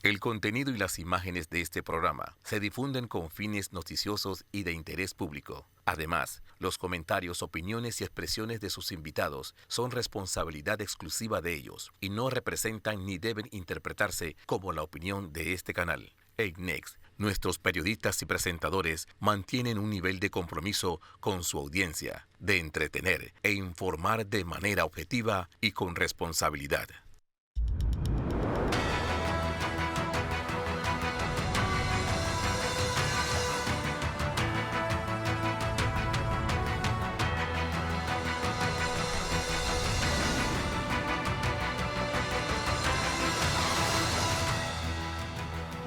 El contenido y las imágenes de este programa se difunden con fines noticiosos y de interés público. Además, los comentarios, opiniones y expresiones de sus invitados son responsabilidad exclusiva de ellos y no representan ni deben interpretarse como la opinión de este canal. EICNEX, nuestros periodistas y presentadores mantienen un nivel de compromiso con su audiencia, de entretener e informar de manera objetiva y con responsabilidad.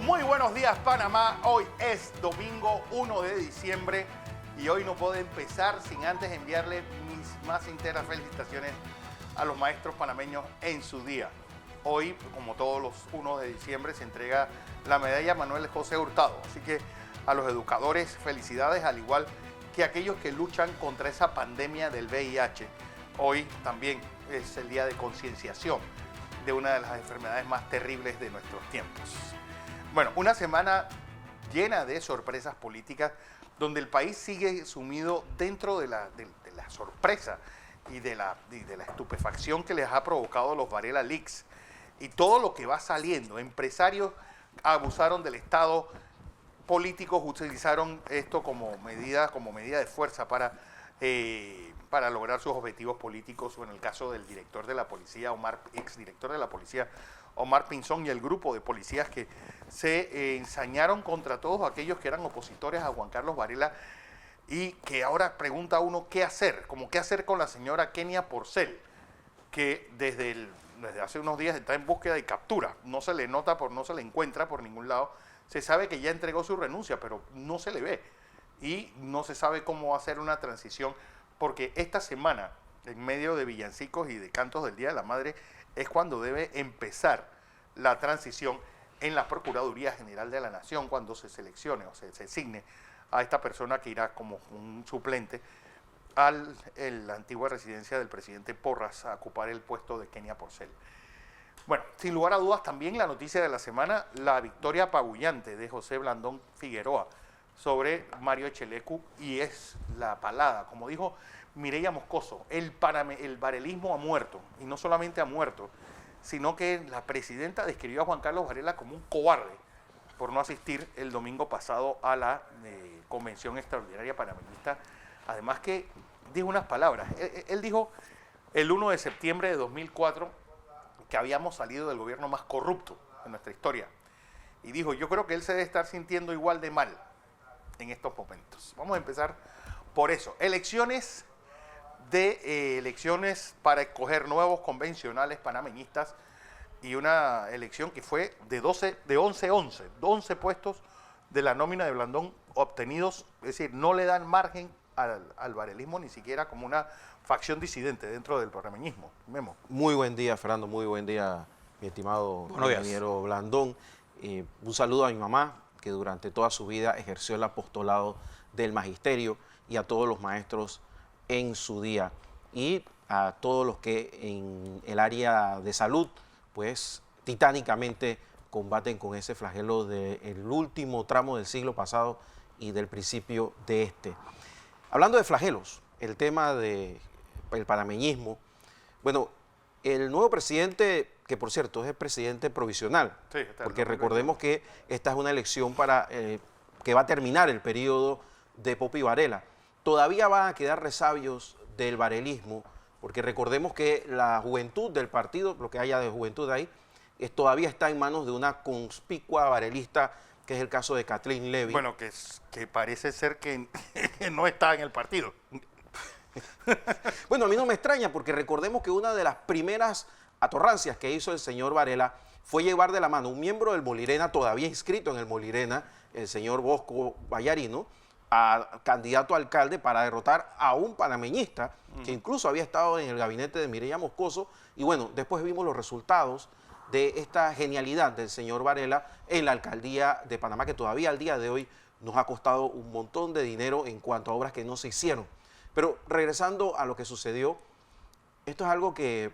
Muy buenos días, Panamá. Hoy es domingo 1 de diciembre y hoy no puedo empezar sin antes enviarle mis más sinceras felicitaciones a los maestros panameños en su día. Hoy, como todos los 1 de diciembre, se entrega la medalla Manuel José Hurtado. Así que a los educadores, felicidades, al igual que a aquellos que luchan contra esa pandemia del VIH. Hoy también es el día de concienciación de una de las enfermedades más terribles de nuestros tiempos. Bueno, una semana llena de sorpresas políticas, donde el país sigue sumido dentro de la sorpresa y de la estupefacción que les ha provocado los Varela Leaks y todo lo que va saliendo. Empresarios abusaron del Estado, políticos utilizaron esto como medida de fuerza para lograr sus objetivos políticos, o en el caso del director de la policía, exdirector de la policía, Omar Pinzón, y el grupo de policías que se ensañaron contra todos aquellos que eran opositores a Juan Carlos Varela, y que ahora pregunta uno qué hacer, como qué hacer con la señora Kenia Porcel, que desde hace unos días está en búsqueda y captura. No se le nota, no se le encuentra por ningún lado. Se sabe que ya entregó su renuncia, pero no se le ve. Y no se sabe cómo hacer una transición, porque esta semana, en medio de villancicos y de cantos del Día de la Madre, es cuando debe empezar la transición en la Procuraduría General de la Nación, cuando se seleccione o se designe a esta persona que irá como un suplente a la antigua residencia del presidente Porras a ocupar el puesto de Kenia Porcel. Bueno, sin lugar a dudas, también la noticia de la semana, la victoria apabullante de José Blandón Figueroa sobre Mario Echelecu, y es la palada, como dijo Mireya Moscoso, el varelismo ha muerto, y no solamente ha muerto, sino que la presidenta describió a Juan Carlos Varela como un cobarde por no asistir el domingo pasado a la Convención Extraordinaria Panameñista. Además que dijo unas palabras, él dijo el 1 de septiembre de 2004 que habíamos salido del gobierno más corrupto de nuestra historia, y dijo, yo creo que él se debe estar sintiendo igual de mal en estos momentos. Vamos a empezar por eso. Elecciones para escoger nuevos convencionales panameñistas, y una elección que fue de 11 puestos de la nómina de Blandón obtenidos, es decir, no le dan margen al varelismo ni siquiera como una facción disidente dentro del panameñismo. Memo. Muy buen día, Fernando, muy buen día, mi estimado ingeniero Blandón. Un saludo a mi mamá, que durante toda su vida ejerció el apostolado del magisterio, y a todos los maestros en su día, y a todos los que en el área de salud, pues titánicamente combaten con ese flagelo del último tramo del siglo pasado y del principio de este. Hablando de flagelos, el tema del panameñismo, bueno, el nuevo presidente, que por cierto es el presidente provisional, sí, porque recordemos que esta es una elección que va a terminar el periodo de Popi Varela. Todavía van a quedar resabios del varelismo, porque recordemos que la juventud del partido, lo que haya de juventud ahí, todavía está en manos de una conspicua varelista, que es el caso de Kathleen Levy. Bueno, que parece ser que no está en el partido. Bueno, a mí no me extraña, porque recordemos que una de las primeras atorrancias que hizo el señor Varela fue llevar de la mano un miembro del Molirena, todavía inscrito en el Molirena, el señor Bosco Vallarino, a candidato a alcalde para derrotar a un panameñista que incluso había estado en el gabinete de Mireya Moscoso. Y bueno, después vimos los resultados de esta genialidad del señor Varela en la alcaldía de Panamá, que todavía al día de hoy nos ha costado un montón de dinero en cuanto a obras que no se hicieron. Pero regresando a lo que sucedió, esto es algo que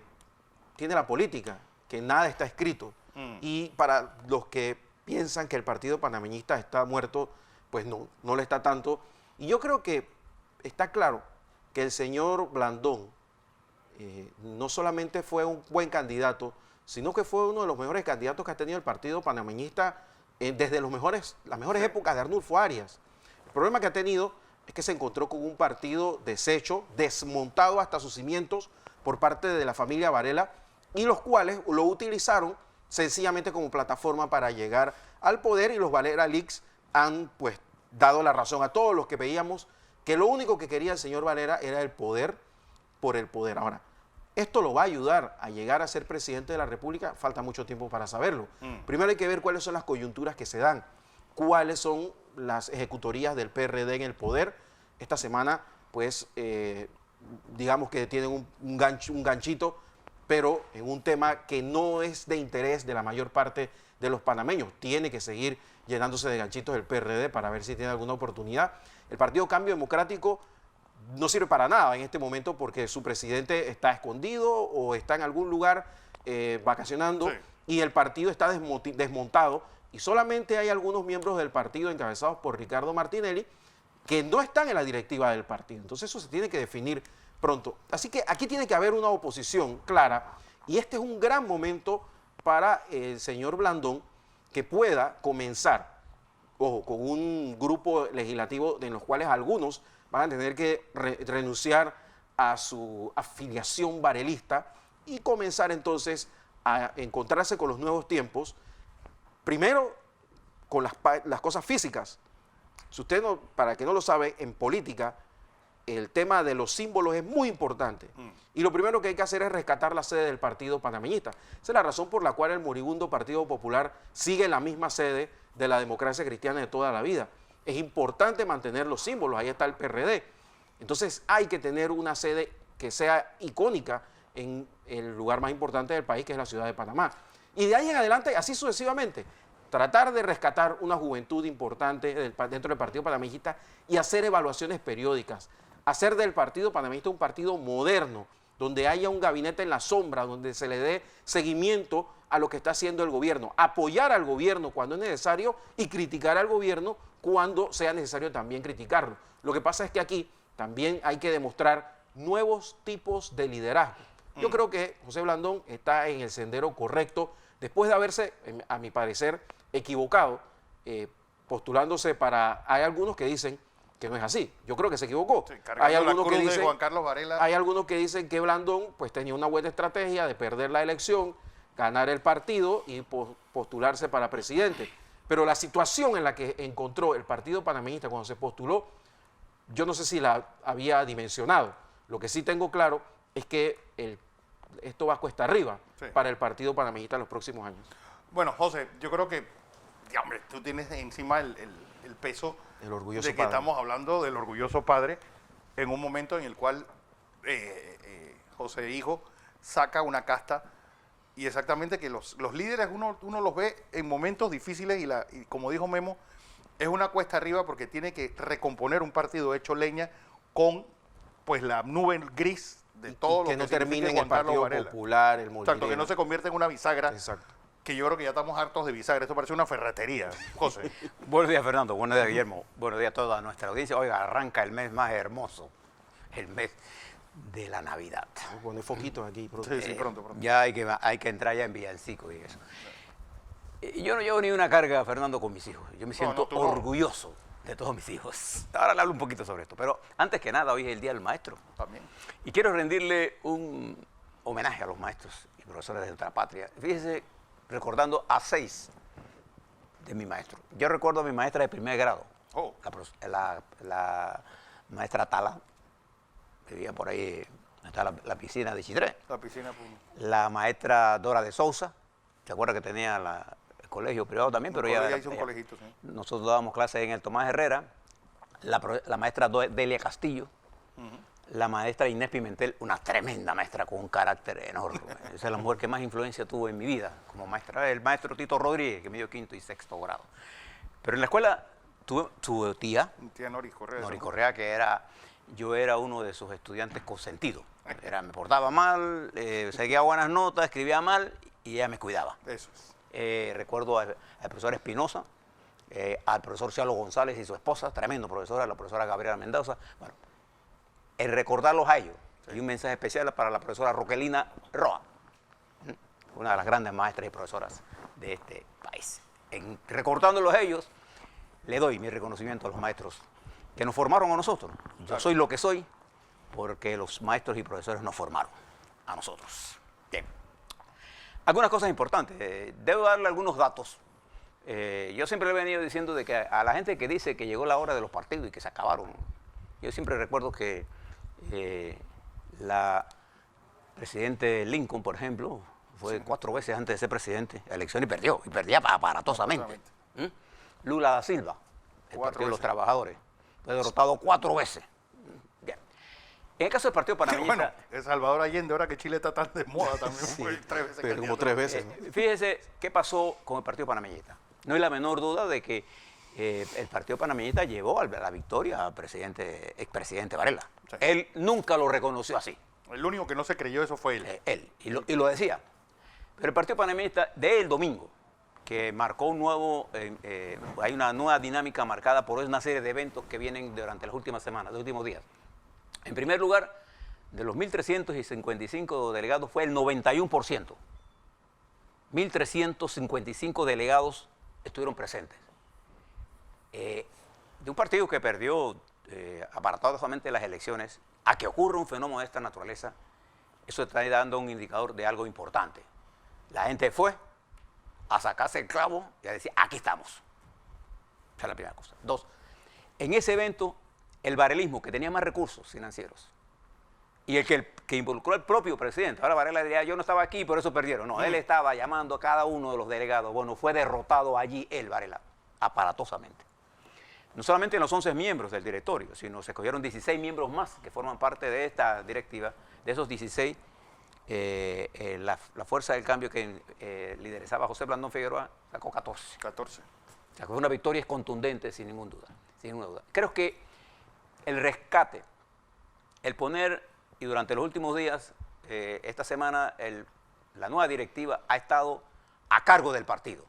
tiene la política, que nada está escrito. Y para los que piensan que el partido panameñista está muerto, pues no lo está tanto. Y yo creo que está claro que el señor Blandón no solamente fue un buen candidato, sino que fue uno de los mejores candidatos que ha tenido el partido panameñista desde las mejores épocas de Arnulfo Arias. El problema que ha tenido es que se encontró con un partido deshecho, desmontado hasta sus cimientos por parte de la familia Varela, y los cuales lo utilizaron sencillamente como plataforma para llegar al poder, y los Varela Leaks han pues dado la razón a todos los que veíamos que lo único que quería el señor Varela era el poder por el poder. Ahora, ¿esto lo va a ayudar a llegar a ser presidente de la República? Falta mucho tiempo para saberlo. Primero hay que ver cuáles son las coyunturas que se dan, cuáles son las ejecutorías del PRD en el poder. Esta semana, pues, digamos que tienen un ganchito, pero en un tema que no es de interés de la mayor parte de los panameños. Tiene que seguir llenándose de ganchitos el PRD para ver si tiene alguna oportunidad. El Partido Cambio Democrático no sirve para nada en este momento porque su presidente está escondido o está en algún lugar vacacionando, sí, y el partido está desmontado, y solamente hay algunos miembros del partido encabezados por Ricardo Martinelli que no están en la directiva del partido. Entonces eso se tiene que definir pronto. Así que aquí tiene que haber una oposición clara, y este es un gran momento para el señor Blandón, que pueda comenzar, ojo, con un grupo legislativo en los cuales algunos van a tener que renunciar a su afiliación varelista y comenzar entonces a encontrarse con los nuevos tiempos, primero con las cosas físicas. Si usted no, para que no lo sabe, en política el tema de los símbolos es muy importante. Y lo primero que hay que hacer es rescatar la sede del partido panameñista. Esa es la razón por la cual el moribundo Partido Popular sigue la misma sede de la democracia cristiana de toda la vida. Es importante mantener los símbolos, ahí está el PRD. Entonces hay que tener una sede que sea icónica en el lugar más importante del país, que es la ciudad de Panamá. Y de ahí en adelante, así sucesivamente, tratar de rescatar una juventud importante dentro del partido panameñista y hacer evaluaciones periódicas. Hacer del partido panameñista un partido moderno, donde haya un gabinete en la sombra, donde se le dé seguimiento a lo que está haciendo el gobierno, apoyar al gobierno cuando es necesario y criticar al gobierno cuando sea necesario también criticarlo. Lo que pasa es que aquí también hay que demostrar nuevos tipos de liderazgo. Yo creo que José Blandón está en el sendero correcto, después de haberse, a mi parecer, equivocado, postulándose para... Hay algunos que dicen que no es así. Yo creo que se equivocó. Sí, hay algunos que dicen, Juan Carlos Varela. Hay algunos que dicen que Blandón pues tenía una buena estrategia de perder la elección, ganar el partido y postularse para presidente. Pero la situación en la que encontró el partido panameñista cuando se postuló, yo no sé si la había dimensionado. Lo que sí tengo claro es que esto va cuesta arriba, sí, para el partido panameñista en los próximos años. Bueno, José, yo creo que, hombre, tú tienes encima el peso el orgulloso de que padre. Estamos hablando del orgulloso padre en un momento en el cual José Hijo saca una casta, y exactamente que los líderes uno los ve en momentos difíciles y como dijo Memo, es una cuesta arriba porque tiene que recomponer un partido hecho leña con pues la nube gris de todo lo que no termine en el Partido Popular, el Molirena. Exacto, que no se convierta en una bisagra. Exacto. Que yo creo que ya estamos hartos de bisagra. Esto parece una ferretería, José. Buenos días, Fernando. Buenos días, Guillermo. Buenos días a toda nuestra audiencia. Oiga, arranca el mes más hermoso, el mes de la Navidad. Voy a poner foquitos aquí. Pronto. Sí, pronto. Ya hay que entrar ya en villancico y eso. Yo no llevo ni una carga, Fernando, con mis hijos. Yo me siento orgulloso de todos mis hijos. Ahora le hablo un poquito sobre esto. Pero antes que nada, hoy es el Día del Maestro. También. Y quiero rendirle un homenaje a los maestros y profesores de nuestra patria. Fíjese, recordando a 6 de mi maestro. Yo recuerdo a mi maestra de primer grado, la maestra Tala, vivía por ahí, está la piscina de Chitré. La piscina. La maestra Dora de Sousa, ¿se acuerda que tenía el colegio privado también? Pero ella hizo un colegito, sí. Nosotros dábamos clases en el Tomás Herrera, la maestra Delia Castillo, la maestra Inés Pimentel, una tremenda maestra con un carácter enorme. Esa es la mujer que más influencia tuvo en mi vida como maestra. El maestro Tito Rodríguez, que me dio 5º y 6º grado. Pero en la escuela tuve su tía Noris Correa. Noris Correa, yo era uno de sus estudiantes consentidos. Me portaba mal, seguía buenas notas, escribía mal y ella me cuidaba. Eso es. recuerdo al profesor Espinosa, al profesor Cialo González y su esposa, tremendo profesora, la profesora Gabriela Mendoza. Bueno, el recordarlos a ellos. Y un mensaje especial para la profesora Roquelina Roa, una de las grandes maestras y profesoras de este país. Recordándolos a ellos, le doy mi reconocimiento a los maestros que nos formaron a nosotros. Yo soy lo que soy porque los maestros y profesores nos formaron a nosotros. Bien. Algunas cosas importantes. Debo darle algunos datos. Yo siempre le he venido diciendo de que a la gente que dice que llegó la hora de los partidos y que se acabaron, yo siempre recuerdo que la presidente Lincoln, por ejemplo, fue 4 veces antes de ser presidente a elección y perdía aparatosamente. Lula da Silva, el Partido de los Trabajadores, fue derrotado 4 veces. Bien. En el caso del Partido Panameñista... Bueno, El Salvador Allende, ahora que Chile está tan de moda, también fue 3 veces. Pero como 3 veces. Fíjese qué pasó con el Partido Panameñista. No hay la menor duda de que el Partido Panameñista llevó a la victoria al expresidente Varela. Sí. Él nunca lo reconoció así. El único que no se creyó eso fue él. Y lo decía. Pero el Partido Panameñista del domingo, que marcó un nuevo, hay una nueva dinámica marcada por una serie de eventos que vienen durante las últimas semanas, los últimos días. En primer lugar, de los 1.355 delegados fue el 91%. 1.355 delegados estuvieron presentes. De un partido que perdió aparatosamente las elecciones, a que ocurra un fenómeno de esta naturaleza, eso está dando un indicador de algo importante. La gente fue a sacarse el clavo y a decir, aquí estamos. Esa es la primera cosa. 2, en ese evento, el varelismo, que tenía más recursos financieros, y el que involucró al propio presidente, ahora Varela diría, yo no estaba aquí, por eso perdieron. No, él estaba llamando a cada uno de los delegados. Bueno, fue derrotado allí el Varela, aparatosamente. No solamente en los 11 miembros del directorio, sino se escogieron 16 miembros más que forman parte de esta directiva. De esos 16, la Fuerza del Cambio que liderizaba José Blandón Figueroa sacó 14. Sacó una victoria contundente sin ninguna duda. Creo que el rescate, el poner, y durante los últimos días, esta semana, la nueva directiva ha estado a cargo del partido,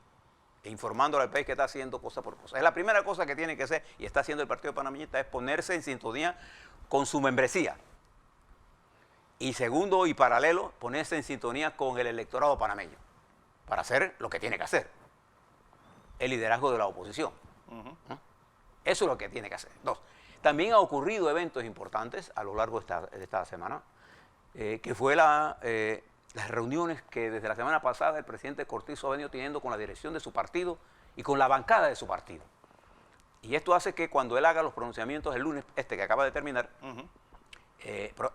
informándole al país que está haciendo cosa por cosa. Es la primera cosa que tiene que hacer, y está haciendo el Partido Panameñista, es ponerse en sintonía con su membresía. Y segundo y paralelo, ponerse en sintonía con el electorado panameño, para hacer lo que tiene que hacer, el liderazgo de la oposición. Eso es lo que tiene que hacer. 2, también ha ocurrido eventos importantes a lo largo de esta semana, que fue las reuniones que desde la semana pasada el presidente Cortizo ha venido teniendo con la dirección de su partido y con la bancada de su partido. Y esto hace que cuando él haga los pronunciamientos el lunes, que acaba de terminar,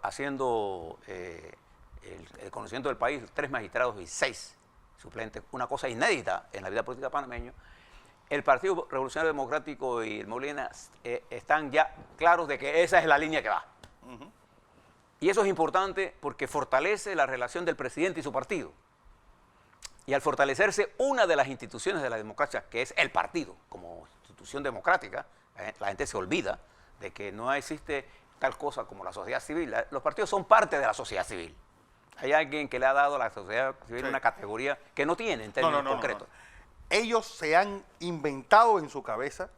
haciendo el conocimiento del país, 3 magistrados y 6 suplentes, una cosa inédita en la vida política panameña, el Partido Revolucionario Democrático y el Molina están ya claros de que esa es la línea que va. Y eso es importante porque fortalece la relación del presidente y su partido. Y al fortalecerse una de las instituciones de la democracia, que es el partido, como institución democrática, la gente se olvida de que no existe tal cosa como la sociedad civil. Los partidos son parte de la sociedad civil. Hay alguien que le ha dado a la sociedad civil una categoría que no tiene en términos concretos. Ellos se han inventado en su cabeza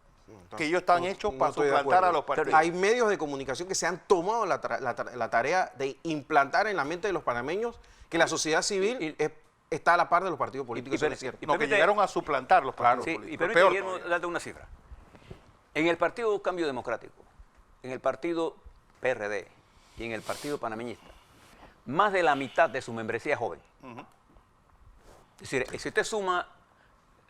que ellos están hechos para suplantar a los partidos. Hay medios de comunicación que se han tomado la tarea de implantar en la mente de los panameños que la sociedad civil está a la par de los partidos políticos. Eso es cierto. Que llegaron a suplantar los partidos políticos. Y permítame, Guillermo, darte una cifra. En el Partido Cambio Democrático, en el Partido PRD y en el Partido Panameñista, más de la mitad de su membresía es joven. Es decir, si usted suma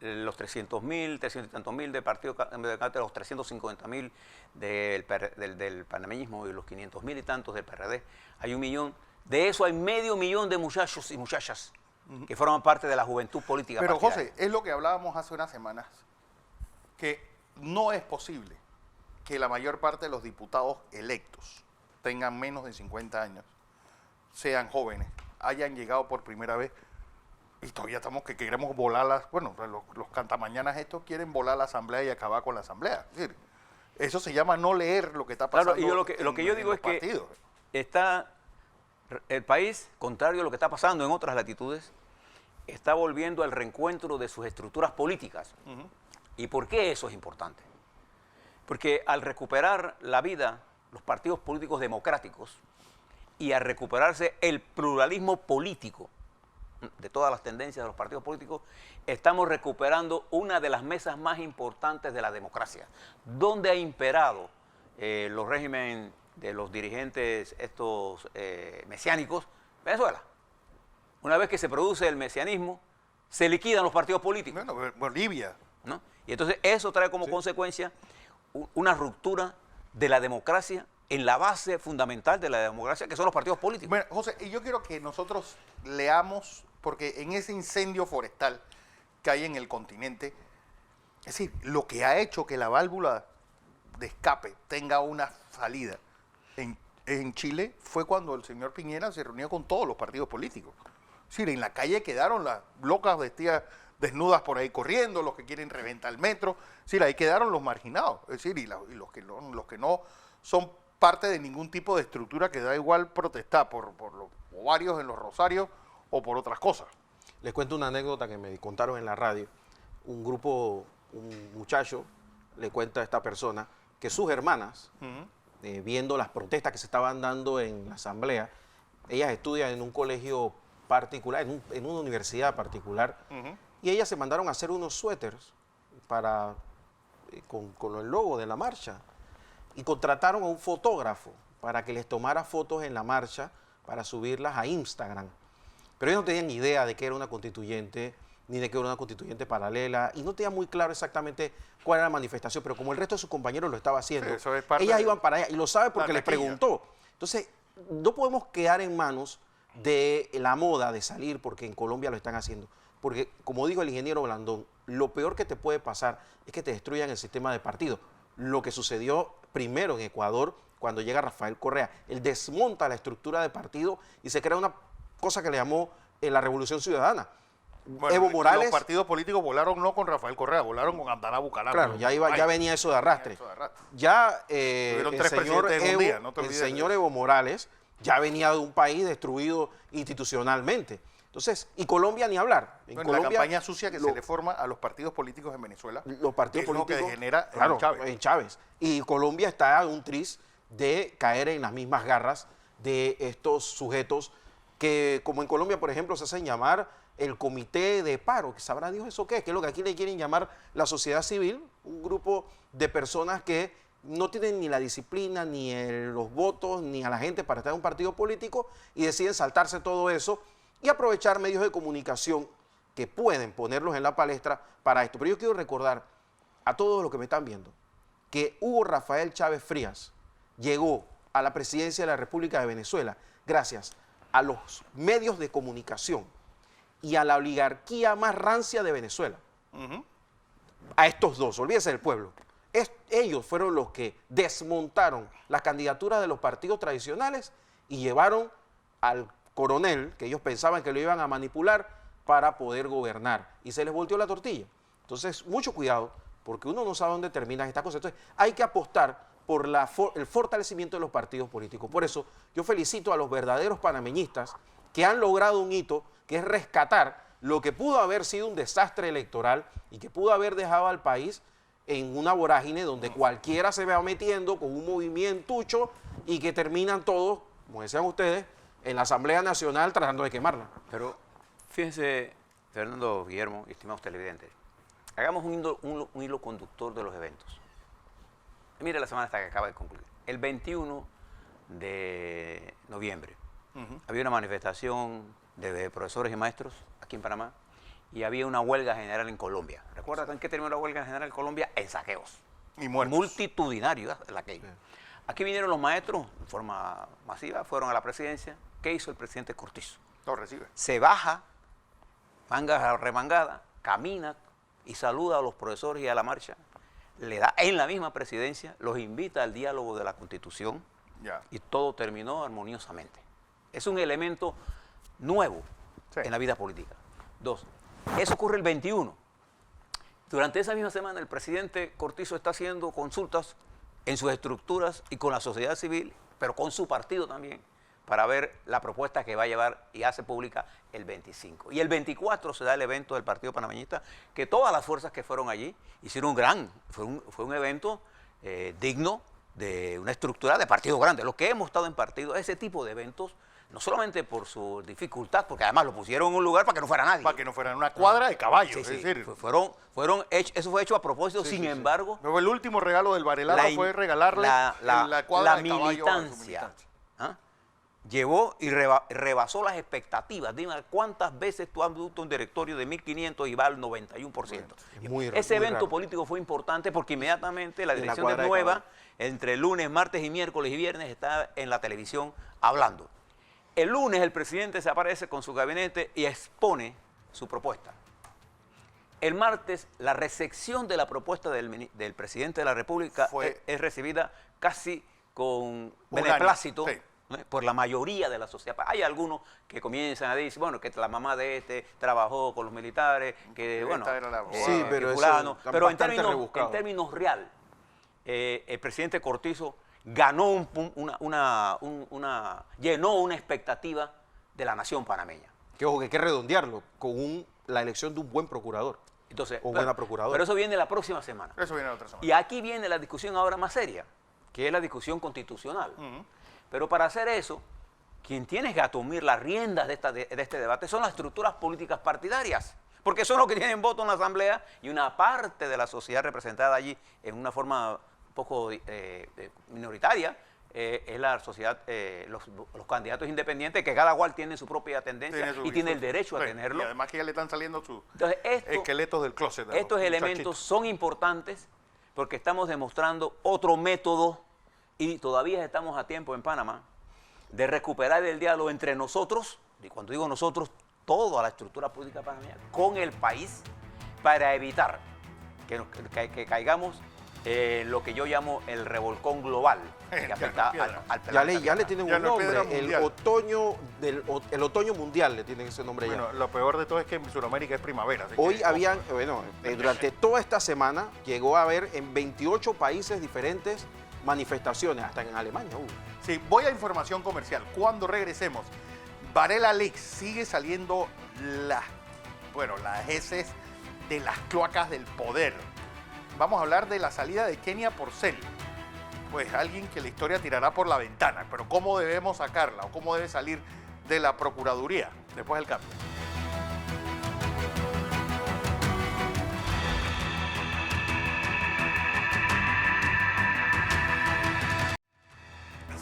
los 300.000, 300 y tantos mil del Partido Democrático, los 350.000 del panameñismo y los 500.000 y tantos del PRD, hay 1 millón. De eso hay medio millón de muchachos y muchachas que forman parte de la juventud política. Pero José, es lo que hablábamos hace unas semanas, que no es posible que la mayor parte de los diputados electos tengan menos de 50 años, sean jóvenes, hayan llegado por primera vez. Y todavía estamos que queremos volar los cantamañanas estos quieren volar la asamblea y acabar con la asamblea. Es decir, eso se llama no leer lo que está pasando. Claro, y lo que yo digo es que está el país, contrario a lo que está pasando en otras latitudes, está volviendo al reencuentro de sus estructuras políticas. ¿Y por qué eso es importante? Porque al recuperar la vida, los partidos políticos democráticos, y al recuperarse el pluralismo político de todas las tendencias de los partidos políticos, estamos recuperando una de las mesas más importantes de la democracia, donde ha imperado los regímenes de los dirigentes estos mesiánicos. Venezuela. Una vez que se produce el mesianismo, se liquidan los partidos políticos. Bueno, Bolivia. ¿No? Y entonces eso trae como consecuencia una ruptura de la democracia en la base fundamental de la democracia, que son los partidos políticos. Bueno, José, y yo quiero que nosotros leamos, porque en ese incendio forestal que hay en el continente, es decir, lo que ha hecho que la válvula de escape tenga una salida en Chile fue cuando el señor Piñera se reunió con todos los partidos políticos. Es decir, en la calle quedaron las locas vestidas desnudas por ahí corriendo, los que quieren reventar el metro. Es decir, ahí quedaron los marginados. Es decir, y los que no son parte de ningún tipo de estructura, que da igual protestar por los ovarios en los rosarios o por otras cosas. Les cuento una anécdota que me contaron en la radio. Un muchacho le cuenta a esta persona que sus hermanas, viendo las protestas que se estaban dando en la asamblea, ellas estudian en un colegio particular, en una universidad particular, y ellas se mandaron a hacer unos suéteres con el logo de la marcha, y contrataron a un fotógrafo para que les tomara fotos en la marcha para subirlas a Instagram. Pero ellos no tenían ni idea de que era una constituyente, ni de que era una constituyente paralela, y no tenía muy claro exactamente cuál era la manifestación, pero como el resto de sus compañeros lo estaba haciendo, ellas iban para allá, y lo sabe porque les preguntó. Entonces, no podemos quedar en manos de la moda de salir, porque en Colombia lo están haciendo. Porque, como dijo el ingeniero Blandón, lo peor que te puede pasar es que te destruyan el sistema de partido. Lo que sucedió primero en Ecuador, cuando llega Rafael Correa, él desmonta la estructura de partido y se crea una cosa que le llamó la Revolución Ciudadana. Bueno, Evo Morales, los partidos políticos volaron no con Rafael Correa, volaron con Andaná Bucaram. Claro, ya venía eso de arrastre. Ya el señor Evo Morales ya venía de un país destruido institucionalmente. Entonces, y Colombia ni hablar. En Colombia, la campaña sucia que se le forma a los partidos políticos en Venezuela, los partidos políticos que degenera claro, en Chávez. En Chávez. Y Colombia está en un tris de caer en las mismas garras de estos sujetos que, como en Colombia, por ejemplo, se hacen llamar el comité de paro, que sabrá Dios eso qué es lo que aquí le quieren llamar la sociedad civil, un grupo de personas que no tienen ni la disciplina, ni los votos, ni a la gente para estar en un partido político, y deciden saltarse todo eso y aprovechar medios de comunicación que pueden ponerlos en la palestra para esto. Pero yo quiero recordar a todos los que me están viendo que Hugo Rafael Chávez Frías llegó a la presidencia de la República de Venezuela gracias a los medios de comunicación y a la oligarquía más rancia de Venezuela. A estos dos, olvídese del pueblo. Ellos fueron los que desmontaron las candidaturas de los partidos tradicionales y llevaron al coronel, que ellos pensaban que lo iban a manipular para poder gobernar, y se les volteó la tortilla. Entonces, mucho cuidado, porque uno no sabe dónde terminan estas cosas. Entonces, hay que apostar por el fortalecimiento de los partidos políticos. Por eso, yo felicito a los verdaderos panameñistas que han logrado un hito, que es rescatar lo que pudo haber sido un desastre electoral y que pudo haber dejado al país en una vorágine donde cualquiera se va metiendo con un movimientucho y que terminan todos, como decían ustedes, en la Asamblea Nacional tratando de quemarla. Pero fíjense, Fernando, Guillermo y estimados televidentes, hagamos un hilo conductor de los eventos. Mire la semana hasta que acaba de concluir. El 21 de noviembre había una manifestación de profesores y maestros aquí en Panamá y había una huelga general en Colombia. ¿Recuerdan en qué terminó la huelga general en Colombia? En saqueos. Y muertos. Multitudinarios la que aquí vinieron los maestros en forma masiva, fueron a la presidencia. ¿Qué hizo el presidente Cortizo? Lo recibe. Se baja, manga remangada, camina y saluda a los profesores y a la marcha. Le da en la misma presidencia, los invita al diálogo de la Constitución y todo terminó armoniosamente. Es un elemento nuevo en la vida política. Dos, eso ocurre el 21. Durante esa misma semana el presidente Cortizo está haciendo consultas en sus estructuras y con la sociedad civil, pero con su partido también, para ver la propuesta que va a llevar y hace pública el 25. Y el 24 se da el evento del Partido Panameñista, que todas las fuerzas que fueron allí hicieron fue un evento digno de una estructura de partido grande. Los que hemos estado en partido, ese tipo de eventos, no solamente por su dificultad, porque además lo pusieron en un lugar para que no fuera nadie. Para que no fuera en una cuadra de caballos. Sí, es sí, decir, eso fue hecho a propósito, sin embargo... El último regalo del Varelato fue regalarle la cuadra de caballos. Militancia llevó y rebasó las expectativas. Dime cuántas veces tú has visto un directorio de 1.500 y va al 91%. Ese evento político fue importante porque inmediatamente la dirección de Nueva, entre lunes, martes y miércoles y viernes, está en la televisión hablando. El lunes el presidente se aparece con su gabinete y expone su propuesta. El martes la recepción de la propuesta del presidente de la República es recibida casi con beneplácito. Sí. Por la mayoría de la sociedad. Hay algunos que comienzan a decir, bueno, que la mamá de este trabajó con los militares, que bueno, sí, pero en términos real, el presidente Cortizo ganó llenó una expectativa de la nación panameña. Que ojo, que hay que redondearlo con la elección de un buen procurador. Entonces, o buena procuradora. Pero eso viene la próxima semana. Eso viene la otra semana. Y aquí viene la discusión ahora más seria, que es la discusión constitucional. Pero para hacer eso, quien tiene que asumir las riendas de este debate son las estructuras políticas partidarias, porque son los que tienen voto en la Asamblea y una parte de la sociedad representada allí en una forma un poco minoritaria, es la sociedad, los candidatos independientes, que cada cual tiene su propia tendencia y tiene el derecho a tenerlo. Y además que ya le están saliendo sus esqueletos del closet. Estos elementos son importantes porque estamos demostrando otro método y todavía estamos a tiempo en Panamá de recuperar el diálogo entre nosotros, y cuando digo nosotros, toda la estructura política panameña, con el país, para evitar que caigamos lo que yo llamo el revolcón global, que afecta al planeta. Ya le tienen un nombre, el otoño mundial le tienen ese nombre ya. Bueno, lo peor de todo es que en Sudamérica es primavera. Hoy durante toda esta semana llegó a haber en 28 países diferentes manifestaciones, hasta en Alemania hubo. Sí, voy a información comercial. Cuando regresemos, Varela Leaks sigue saliendo las heces de las cloacas del poder. Vamos a hablar de la salida de Kenia Porcel. Pues alguien que la historia tirará por la ventana. Pero ¿cómo debemos sacarla o cómo debe salir de la Procuraduría? Después del cambio.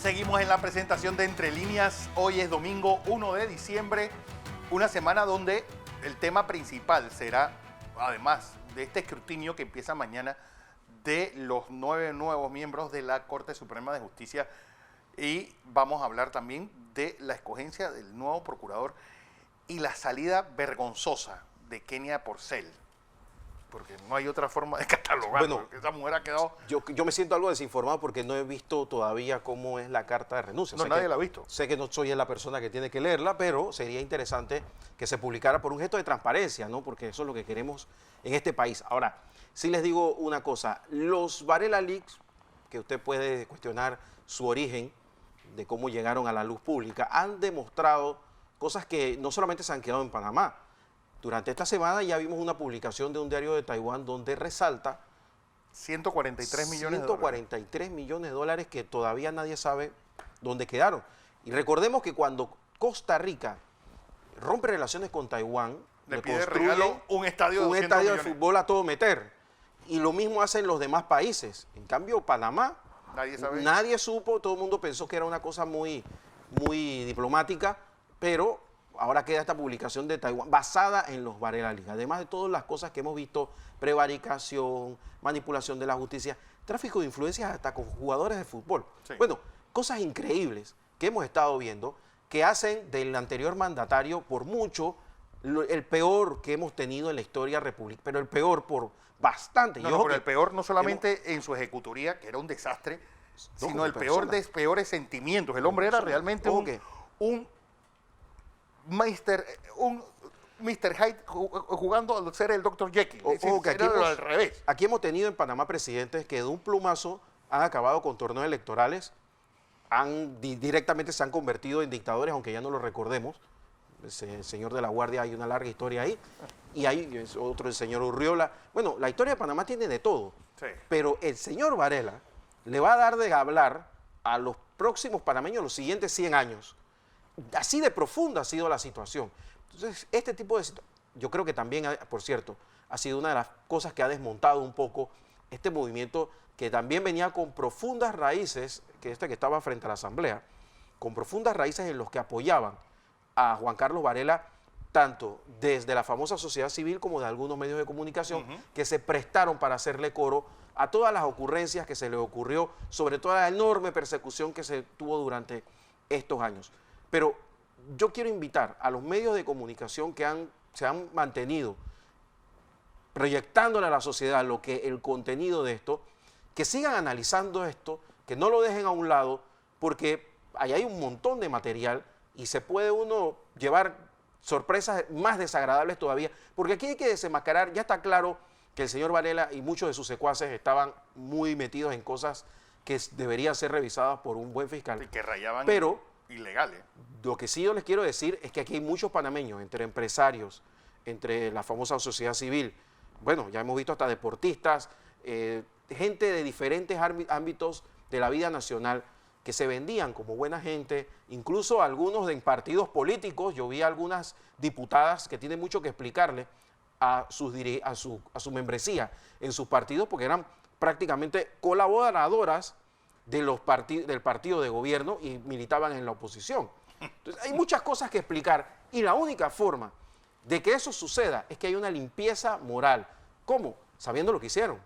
Seguimos en la presentación de Entre Líneas. Hoy es domingo 1 de diciembre, una semana donde el tema principal será, además de este escrutinio que empieza mañana, de los 9 nuevos miembros de la Corte Suprema de Justicia, y vamos a hablar también de la escogencia del nuevo procurador y la salida vergonzosa de Kenia Porcel. Porque no hay otra forma de catalogarlo. Bueno, esa mujer ha quedado... Yo me siento algo desinformado porque no he visto todavía cómo es la carta de renuncia. No, nadie la ha visto. Sé que no soy la persona que tiene que leerla, pero sería interesante que se publicara por un gesto de transparencia, ¿no? Porque eso es lo que queremos en este país. Ahora, sí les digo una cosa. Los Varela Leaks, que usted puede cuestionar su origen, de cómo llegaron a la luz pública, han demostrado cosas que no solamente se han quedado en Panamá. Durante esta semana ya vimos una publicación de un diario de Taiwán donde resalta 143 millones de dólares que todavía nadie sabe dónde quedaron. Y recordemos que cuando Costa Rica rompe relaciones con Taiwán, le pide regalo un estadio de fútbol a todo meter. Y lo mismo hacen los demás países. En cambio, Panamá, nadie supo, todo el mundo pensó que era una cosa muy diplomática, pero ahora queda esta publicación de Taiwán basada en los Varela Leaks. Además de todas las cosas que hemos visto, prevaricación, manipulación de la justicia, tráfico de influencias hasta con jugadores de fútbol. Sí. Bueno, cosas increíbles que hemos estado viendo que hacen del anterior mandatario por mucho el peor que hemos tenido en la historia republicana, pero el peor por bastante. Pero el peor no solamente en su ejecutoría, que era un desastre, sino el peor de peores sentimientos. El hombre era realmente un Mr. Hyde jugando a ser el Dr. Jekyll. Al revés. Aquí hemos tenido en Panamá presidentes que de un plumazo han acabado con torneos electorales directamente se han convertido en dictadores, aunque ya no lo recordemos. El señor de la Guardia, hay una larga historia ahí. Y hay otro, el señor Urriola. Bueno, la historia de Panamá tiene de todo. Sí. Pero el señor Varela le va a dar de hablar a los próximos panameños los siguientes 100 años. Así de profunda ha sido la situación. Entonces, este tipo de situación, yo creo que también, por cierto, ha sido una de las cosas que ha desmontado un poco este movimiento que también venía con profundas raíces, que estaba frente a la Asamblea, con profundas raíces en los que apoyaban a Juan Carlos Varela, tanto desde la famosa sociedad civil como de algunos medios de comunicación, que se prestaron para hacerle coro a todas las ocurrencias que se le ocurrió, sobre toda la enorme persecución que se tuvo durante estos años. Pero yo quiero invitar a los medios de comunicación que se han mantenido proyectándole a la sociedad lo que el contenido de esto, que sigan analizando esto, que no lo dejen a un lado, porque ahí hay un montón de material y se puede uno llevar sorpresas más desagradables todavía, porque aquí hay que desenmascarar. Ya está claro que el señor Varela y muchos de sus secuaces estaban muy metidos en cosas que deberían ser revisadas por un buen fiscal. Y que rayaban pero ilegales. Lo que sí yo les quiero decir es que aquí hay muchos panameños, entre empresarios, entre la famosa sociedad civil, bueno, ya hemos visto hasta deportistas, gente de diferentes ámbitos de la vida nacional que se vendían como buena gente, incluso algunos en partidos políticos. Yo vi a algunas diputadas que tienen mucho que explicarle a su membresía en sus partidos, porque eran prácticamente colaboradoras de del partido de gobierno y militaban en la oposición. Entonces, hay muchas cosas que explicar y la única forma de que eso suceda es que hay una limpieza moral. ¿Cómo? Sabiendo lo que hicieron.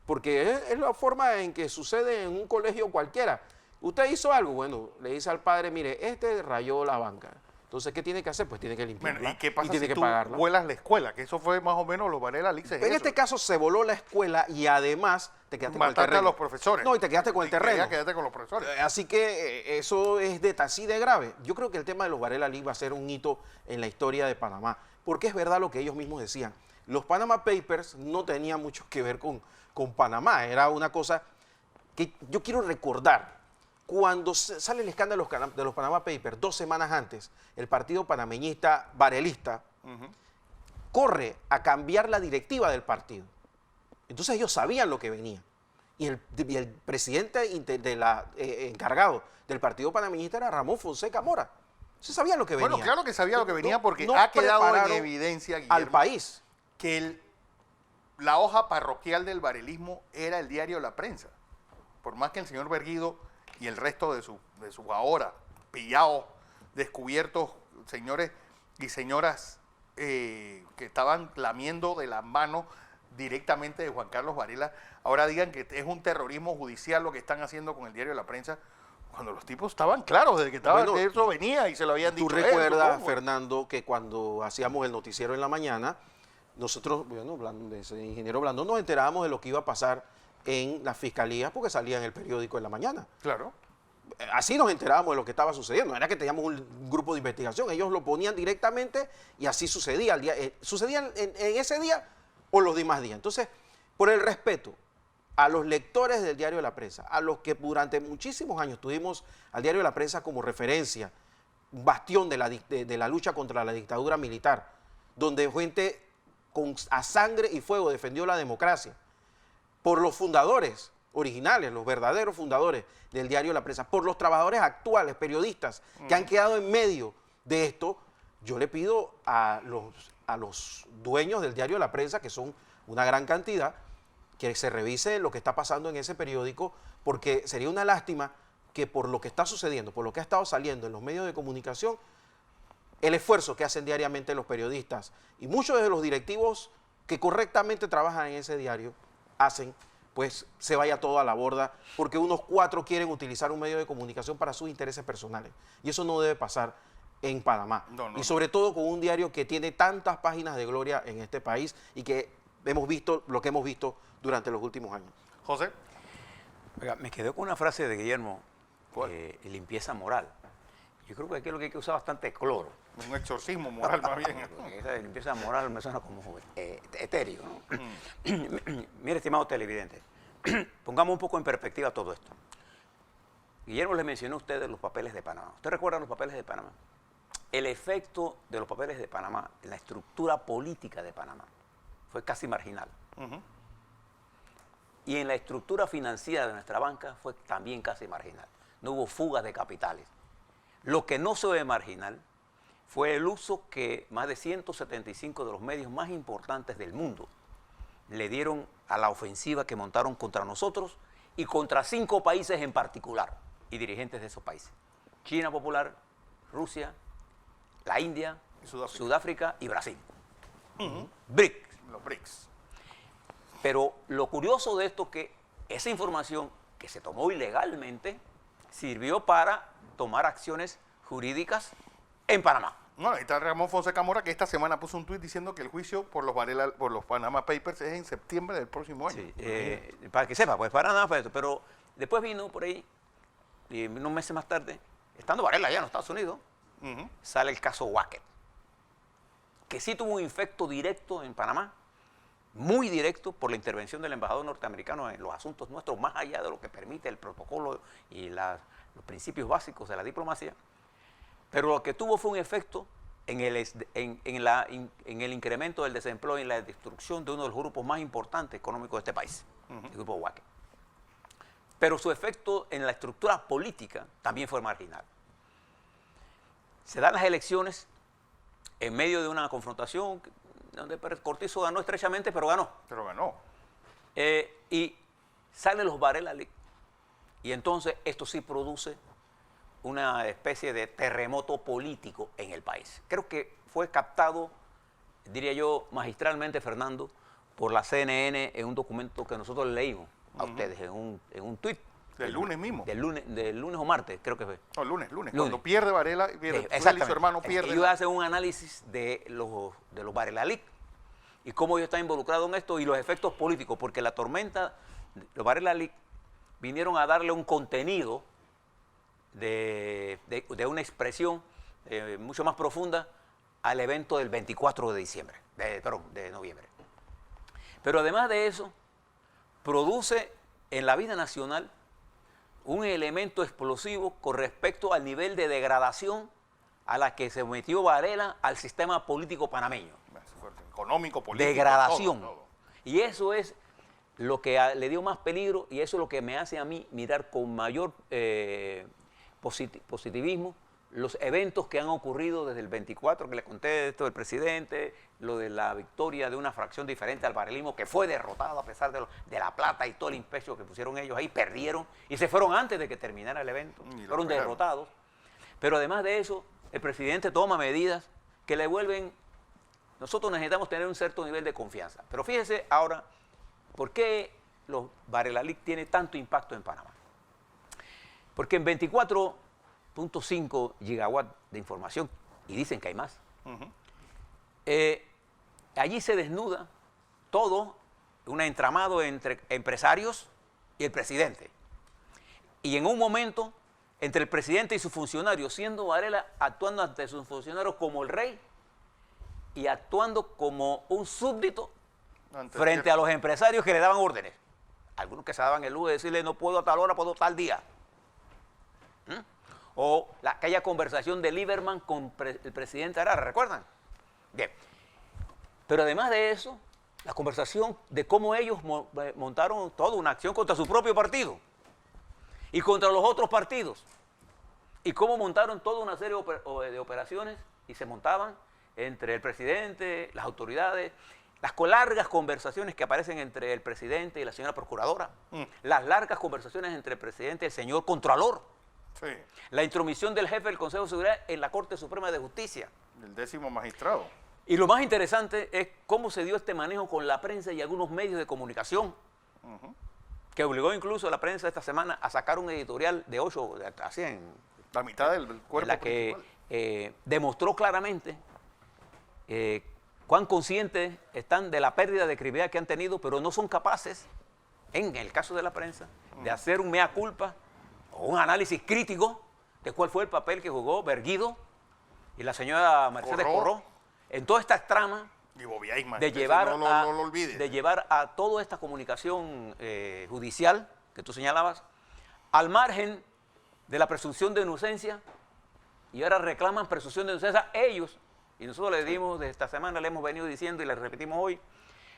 Porque es la forma en que sucede en un colegio cualquiera. Usted hizo algo, bueno, le dice al padre, mire, rayó la banca. Entonces, ¿qué tiene que hacer? Pues tiene que limpiarla. Bueno, ¿y qué pasa tiene si que tú pagarla. vuelas la escuela? Que eso fue más o menos los Varela Lixes. En este caso se voló la escuela y además te quedaste con el terreno. A los profesores. No, y te quedaste con el terreno. Quedaste con los profesores. Así que eso es así de grave. Yo creo que el tema de los Varela Leaks va a ser un hito en la historia de Panamá, porque es verdad lo que ellos mismos decían. Los Panama Papers no tenían mucho que ver con Panamá. Era una cosa que yo quiero recordar. Cuando sale el escándalo de los Panama Papers, 2 semanas antes, el partido panameñista varelista corre a cambiar la directiva del partido. Entonces ellos sabían lo que venía. Y el presidente encargado del partido panameñista era Ramón Fonseca Mora. Se sabía lo que venía. Bueno, claro que sabía lo que venía porque ha quedado en evidencia, Guillermo, al país que la hoja parroquial del varelismo era el diario La Prensa. Por más que el señor Berguido y el resto de sus ahora pillados, descubiertos señores y señoras que estaban lamiendo de las manos directamente de Juan Carlos Varela, ahora digan que es un terrorismo judicial lo que están haciendo con el diario La Prensa, cuando los tipos estaban claros desde que eso venía y se lo habían dicho. ¿Tú recuerdas, Fernando, que cuando hacíamos el noticiero en la mañana, nosotros, ese ingeniero Blandón, nos enterábamos de lo que iba a pasar en las fiscalías porque salía en el periódico en la mañana? Claro. Así nos enterábamos de lo que estaba sucediendo. No era que teníamos un grupo de investigación, ellos lo ponían directamente y así sucedía. Sucedía en ese día o los demás días. Entonces, por el respeto a los lectores del Diario de la Prensa, a los que durante muchísimos años tuvimos al Diario de la Prensa como referencia, un bastión de la lucha contra la dictadura militar, donde gente a sangre y fuego defendió la democracia, por los fundadores originales, los verdaderos fundadores del Diario de la Prensa, por los trabajadores actuales, periodistas, que han quedado en medio de esto, yo le pido a los dueños del Diario de la Prensa, que son una gran cantidad, que se revise lo que está pasando en ese periódico, porque sería una lástima que por lo que está sucediendo, por lo que ha estado saliendo en los medios de comunicación, el esfuerzo que hacen diariamente los periodistas y muchos de los directivos que correctamente trabajan en ese diario hacen, pues se vaya todo a la borda, porque unos 4 quieren utilizar un medio de comunicación para sus intereses personales. Y eso no debe pasar en Panamá. Y sobre todo con un diario que tiene tantas páginas de gloria en este país y que hemos visto lo que hemos visto durante los últimos años. José. Oiga, me quedé con una frase de Guillermo, limpieza moral. Yo creo que aquí lo que hay que usar bastante cloro. Un exorcismo moral más bien. Esa limpieza moral me suena como etéreo, ¿no? Mire, estimado televidente, pongamos un poco en perspectiva todo esto. Guillermo les mencionó a ustedes los papeles de Panamá. ¿Ustedes recuerdan los papeles de Panamá? El efecto de los papeles de Panamá en la estructura política de Panamá fue casi marginal. Y en la estructura financiera de nuestra banca fue también casi marginal. No hubo fugas de capitales. Lo que no se ve marginal fue el uso que más de 175 de los medios más importantes del mundo le dieron a la ofensiva que montaron contra nosotros y contra 5 países en particular y dirigentes de esos países. China Popular, Rusia, la India, Sudáfrica y Brasil. BRICS. Los BRICS. Pero lo curioso de esto es que esa información que se tomó ilegalmente sirvió para tomar acciones jurídicas en Panamá. No, ahí está Ramón Fonseca Mora, que esta semana puso un tuit diciendo que el juicio por los Panama Papers es en septiembre del próximo año. Sí, para que sepa, pues para nada, pero después vino por ahí, y unos meses más tarde, estando Varela allá en los Estados Unidos, sale el caso Wacker, que sí tuvo un efecto directo en Panamá, muy directo por la intervención del embajador norteamericano en los asuntos nuestros, más allá de lo que permite el protocolo y los principios básicos de la diplomacia. Pero lo que tuvo fue un efecto en el incremento del desempleo y en la destrucción de uno de los grupos más importantes económicos de este país, el grupo Wacker. Pero su efecto en la estructura política también fue marginal. Se dan las elecciones en medio de una confrontación donde Cortizo ganó estrechamente, pero ganó. Pero ganó. Y salen los Varela Leaks. Y entonces esto sí produce una especie de terremoto político en el país. Creo que fue captado, diría yo, magistralmente, Fernando, por la CNN en un documento que nosotros leímos a ustedes en un tuit. Del lunes mismo. Del lunes o martes, creo que fue. No, lunes. Cuando pierde Varela, él y su hermano pierden. Ellos hacen un análisis de los Varela Leaks y cómo ellos están involucrados en esto y los efectos políticos, porque la tormenta, los Varela Leaks vinieron a darle un contenido de una expresión mucho más profunda al evento del 24 de diciembre, de noviembre. Pero además de eso, produce en la vida nacional un elemento explosivo con respecto al nivel de degradación a la que se metió Varela al sistema político panameño. Económico, político. Degradación. Todo. Y eso es lo que le dio más peligro y eso es lo que me hace a mí mirar con mayor positivismo los eventos que han ocurrido desde el 24, que le conté esto del presidente, lo de la victoria de una fracción diferente al varelismo, que fue derrotado a pesar de la plata y todo el imperio que pusieron ellos ahí, perdieron y se fueron antes de que terminara el evento, fueron derrotados. Pero además de eso, el presidente toma medidas que le vuelven, nosotros necesitamos tener un cierto nivel de confianza. Pero fíjese ahora, ¿por qué los Varela Leaks tiene tanto impacto en Panamá? Porque en 24.5 gigawatts de información, y dicen que hay más, allí se desnuda todo un entramado entre empresarios y el presidente. Y en un momento, entre el presidente y sus funcionarios, siendo Varela actuando ante sus funcionarios como el rey y actuando como un súbdito frente a los empresarios que le daban órdenes. Algunos que se daban el lujo de decirle no puedo a tal hora, puedo tal día. O aquella conversación de Lieberman con el presidente Arara, ¿recuerdan? Bien. Pero además de eso, la conversación de cómo ellos montaron toda una acción contra su propio partido y contra los otros partidos. Y cómo montaron toda una serie de operaciones y se montaban entre el presidente, las autoridades, las largas conversaciones que aparecen entre el presidente y la señora procuradora, las largas conversaciones entre el presidente y el señor contralor, la intromisión del jefe del Consejo de Seguridad en la Corte Suprema de Justicia. El 10º magistrado. Y lo más interesante es cómo se dio este manejo con la prensa y algunos medios de comunicación, que obligó incluso a la prensa esta semana a sacar un editorial de 8, así en la mitad del cuerpo en la que demostró claramente cuán conscientes están de la pérdida de credibilidad que han tenido, pero no son capaces, en el caso de la prensa, de hacer un mea culpa o un análisis crítico de cuál fue el papel que jugó Berguido y la señora Mercedes Corró en toda esta trama de llevar a toda esta comunicación judicial que tú señalabas al margen de la presunción de inocencia y ahora reclaman presunción de inocencia ellos. Y nosotros les dimos, de esta semana le hemos venido diciendo y les repetimos hoy,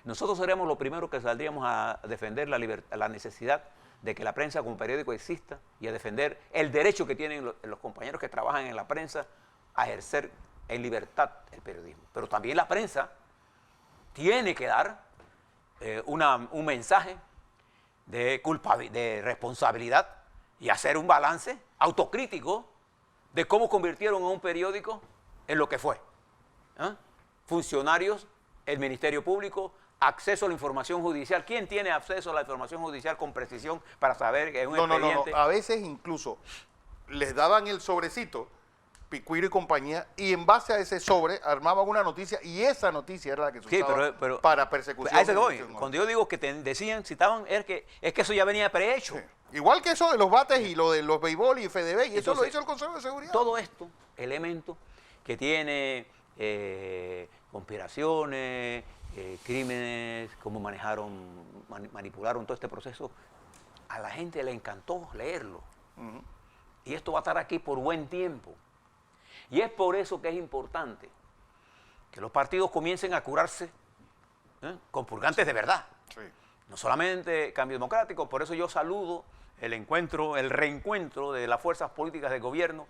nosotros seríamos los primeros que saldríamos a defender la necesidad de que la prensa como periódico exista y a defender el derecho que tienen los compañeros que trabajan en la prensa a ejercer en libertad el periodismo. Pero también la prensa tiene que dar un mensaje de responsabilidad y hacer un balance autocrítico de cómo convirtieron a un periódico en lo que fue. Funcionarios, el Ministerio Público, acceso a la información judicial. ¿Quién tiene acceso a la información judicial con precisión para saber que es un expediente? No. A veces incluso les daban el sobrecito, Picuiro y compañía, y en base a ese sobre armaban una noticia y esa noticia era la que se usaba pero para persecución. A eso que voy. Cuando yo digo que decían, citaban, es que eso ya venía prehecho. Sí. Igual que eso de los bates y lo de los béisbol y FDB, y eso lo hizo el Consejo de Seguridad. Todo esto, elementos que tiene conspiraciones, crímenes, cómo manipularon todo este proceso, a la gente le encantó leerlo. Y esto va a estar aquí por buen tiempo. Y es por eso que es importante que los partidos comiencen a curarse con purgantes de verdad. Sí. No solamente Cambio Democrático, por eso yo saludo el reencuentro de las fuerzas políticas del gobierno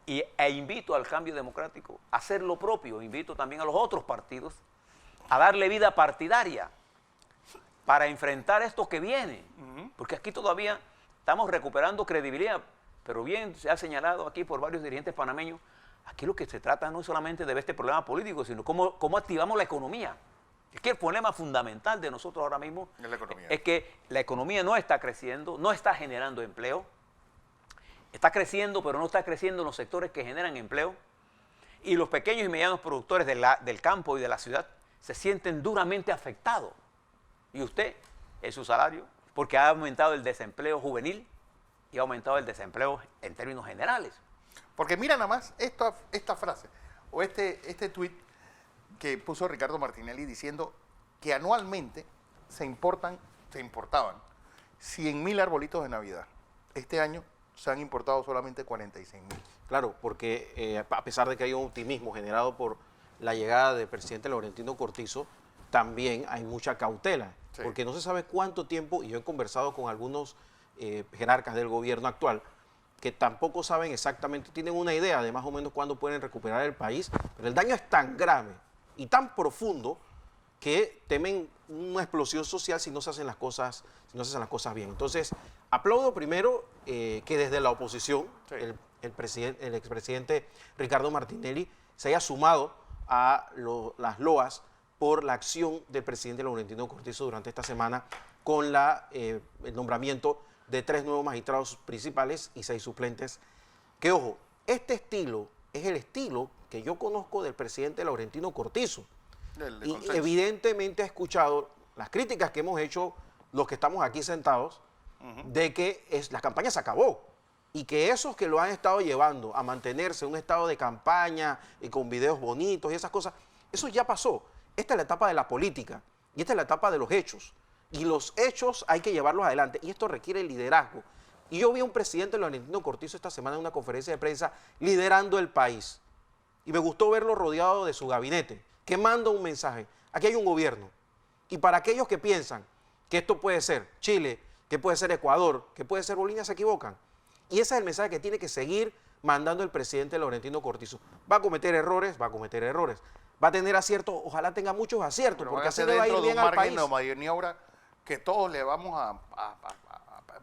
e invito al Cambio Democrático a hacer lo propio. Invito también a los otros partidos a darle vida partidaria para enfrentar esto que viene. Porque aquí todavía estamos recuperando credibilidad, pero bien se ha señalado aquí por varios dirigentes panameños, aquí lo que se trata no es solamente de ver este problema político, sino cómo activamos la economía. Es que el problema fundamental de nosotros ahora mismo es que la economía no está creciendo, no está generando empleo, está creciendo, pero no está creciendo en los sectores que generan empleo, y los pequeños y medianos productores del campo y de la ciudad se sienten duramente afectados. Y usted, en su salario, porque ha aumentado el desempleo juvenil y ha aumentado el desempleo en términos generales. Porque mira nada más esta frase, o este tuit que puso Ricardo Martinelli diciendo que anualmente se importaban 100.000 arbolitos de Navidad. Este año se han importado solamente 46.000. Claro, porque a pesar de que hay un optimismo generado por la llegada del presidente Laurentino Cortizo, también hay mucha cautela, sí, porque no se sabe cuánto tiempo, y yo he conversado con algunos jerarcas del gobierno actual, que tampoco saben exactamente, tienen una idea de más o menos cuándo pueden recuperar el país, pero el daño es tan grave y tan profundo que temen una explosión social si no se hacen las cosas, bien. Entonces, aplaudo primero que desde la oposición, sí, el expresidente Ricardo Martinelli se haya sumado a las loas por la acción del presidente Laurentino Cortizo durante esta semana con el nombramiento de 3 nuevos magistrados principales y 6 suplentes. Que ojo, este estilo es el estilo que yo conozco del presidente Laurentino Cortizo. Y evidentemente he escuchado las críticas que hemos hecho los que estamos aquí sentados, de que la campaña se acabó y que esos que lo han estado llevando a mantenerse en un estado de campaña y con videos bonitos y esas cosas, eso ya pasó. Esta es la etapa de la política y esta es la etapa de los hechos. Y los hechos hay que llevarlos adelante y esto requiere liderazgo. Y yo vi a un presidente Laurentino Cortizo esta semana en una conferencia de prensa liderando el país. Y me gustó verlo rodeado de su gabinete, que manda un mensaje. Aquí hay un gobierno. Y para aquellos que piensan que esto puede ser Chile, que puede ser Ecuador, que puede ser Bolivia, se equivocan. Y ese es el mensaje que tiene que seguir mandando el presidente Laurentino Cortizo. Va a cometer errores, Va a tener aciertos, ojalá tenga muchos aciertos, pero porque así le va a ir bien al país. De maniobra que todos le vamos a